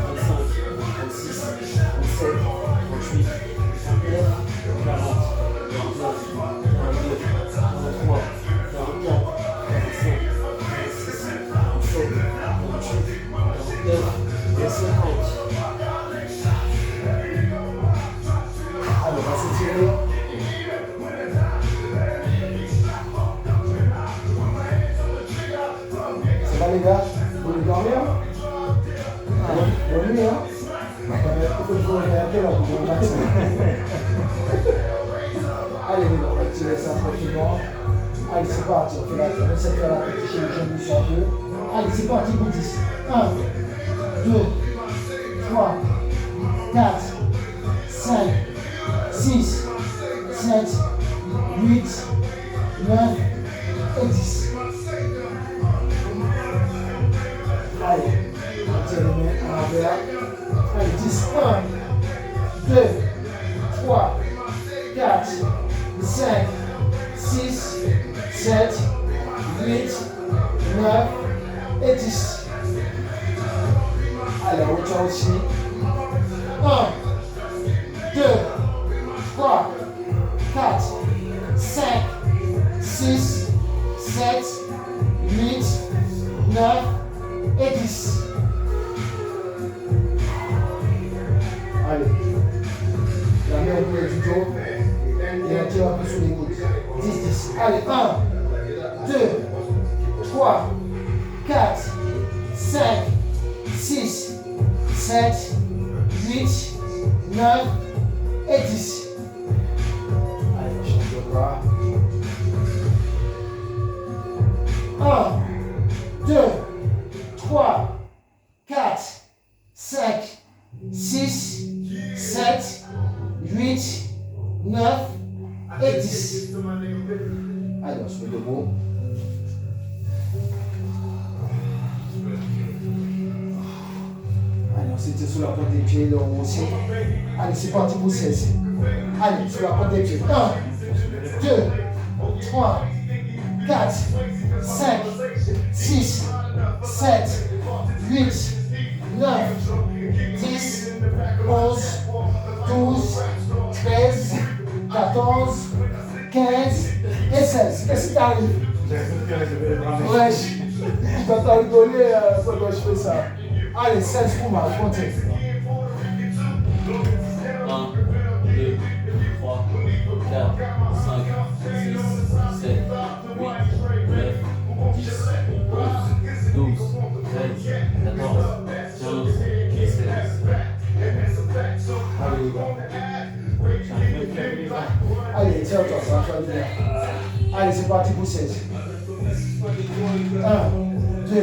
25, 26, 27, 38, 39, 40, 41, 42, 43,
Allez, c'est parti, on fait la tête. Essaye de faire la tête chez les jeunes muscles un peu. Allez, c'est parti pour 10. 1, 2, 3, 4, 5, 6, 7, 8, 9 et 10. Allez, on tient les mains à l'envers. Allez, 10. 1, 2, 3, 4, 5, 6, 7, 8, 9 et 10. Allez, on tient aussi. 1, 2, 3, 4, 5, 6, 7, 8, 9 et 10. Allez. La main au milieu du dos. Et on tire un peu sur les gouttes. 10, 10. Allez, 1, 2, 3, 4, 5, 6, 7, 8, 9 et 10. Allez, on change de bras. 1, 2, 3, 4, 5, 6, 7, 8, 9 et 10. Allez, on se met debout. Allez, on s'étire sur la pointe des pieds, le haut aussi. Allez, c'est parti pour 16. Allez, sur la pointe des pieds. 1, 2, 3, 4, 5, 6, 7, 8, 9, 10, 11, 12, 13, 14, 15 et 16. Qu'est-ce qui t'arrive? Ouais, je dois t'en rigoler pendant que je fais ça. Allez, 16 pour moi, comptez.
1, 2, 3, 4, 5, 6, 7, 8, 9, 10, 11, 12, 13, 14, 15 et 16.
Allez, les gars. Allez, tiens-toi, ça va faire bien. Allez, c'est parti pour 16. 1, 2,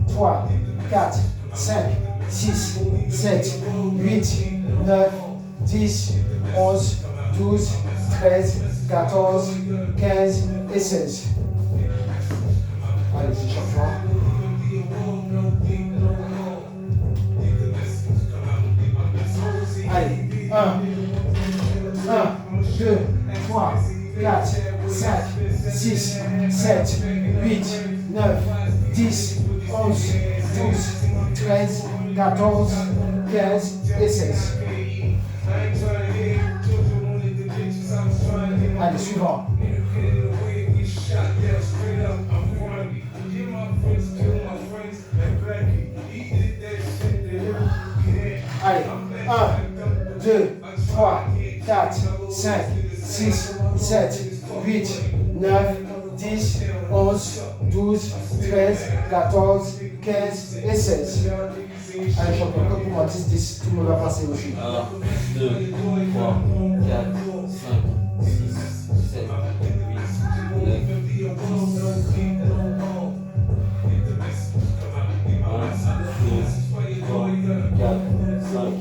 3, 4, 5, 6, 7, 8, 9, 10, 11, 12, 13, 14, 15 et 16. Allez, c'est chaque fois. Allez, 1, 2, 3, 4, 5, 6, 7, 8, 9, 10, 11, 12, 13, 14, 15 et 16. Allez, suivant. Allez, 1, 2, 3, 4, 5, 6, 7, 8, 9, 10, 11, 12, 13, 14, 15 et 16. Allez, champion, comme pour moi, 10, 10. Tout le monde va passer aussi.
1, 2, 3, 4, 5, 6, 7, 8, 9, 10, 1, 2, 3, 4, 5,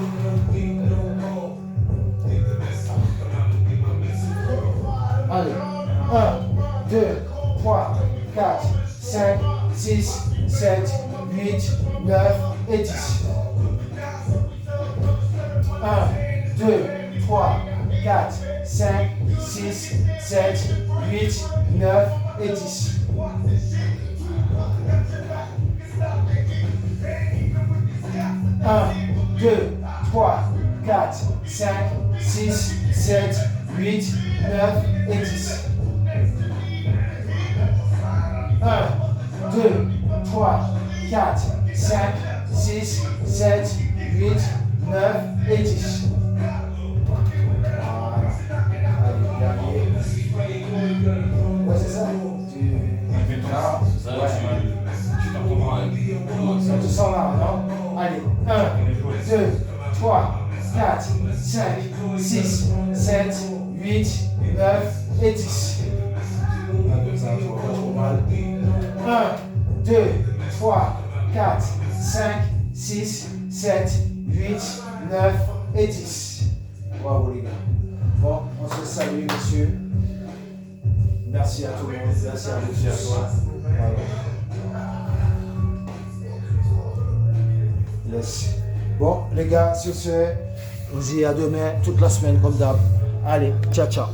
6, 7, 8, 9 et 10.
Allez, 1, 2, 3, 4, 5, 6, 7, 8, 9 et 10. 1, 2, 3, 4, 5, 6, 7, 8, 9 et 10. 1, 2, 3, 4, 5, 6, 7, 8, 9 et 10. 1, 2, 3, 4, 5, 6, 7, 8, 9 et 10. Ouais, c'est ça.
Ça, tu t'en comprends avec.
Ça te sent là, non? Allez, 1, 2, 3, 4, 5, 6, 7, 2, 3, 4, 5, 6, 7, 8, 9 et 10. Bravo les gars. Bon, on se salue, messieurs. Merci à tout le monde. Merci à vous.
Merci à toi.
Voilà. Yes. Bon, les gars, sur ce, on se dit à demain, toute la semaine comme d'hab. Allez, ciao, ciao.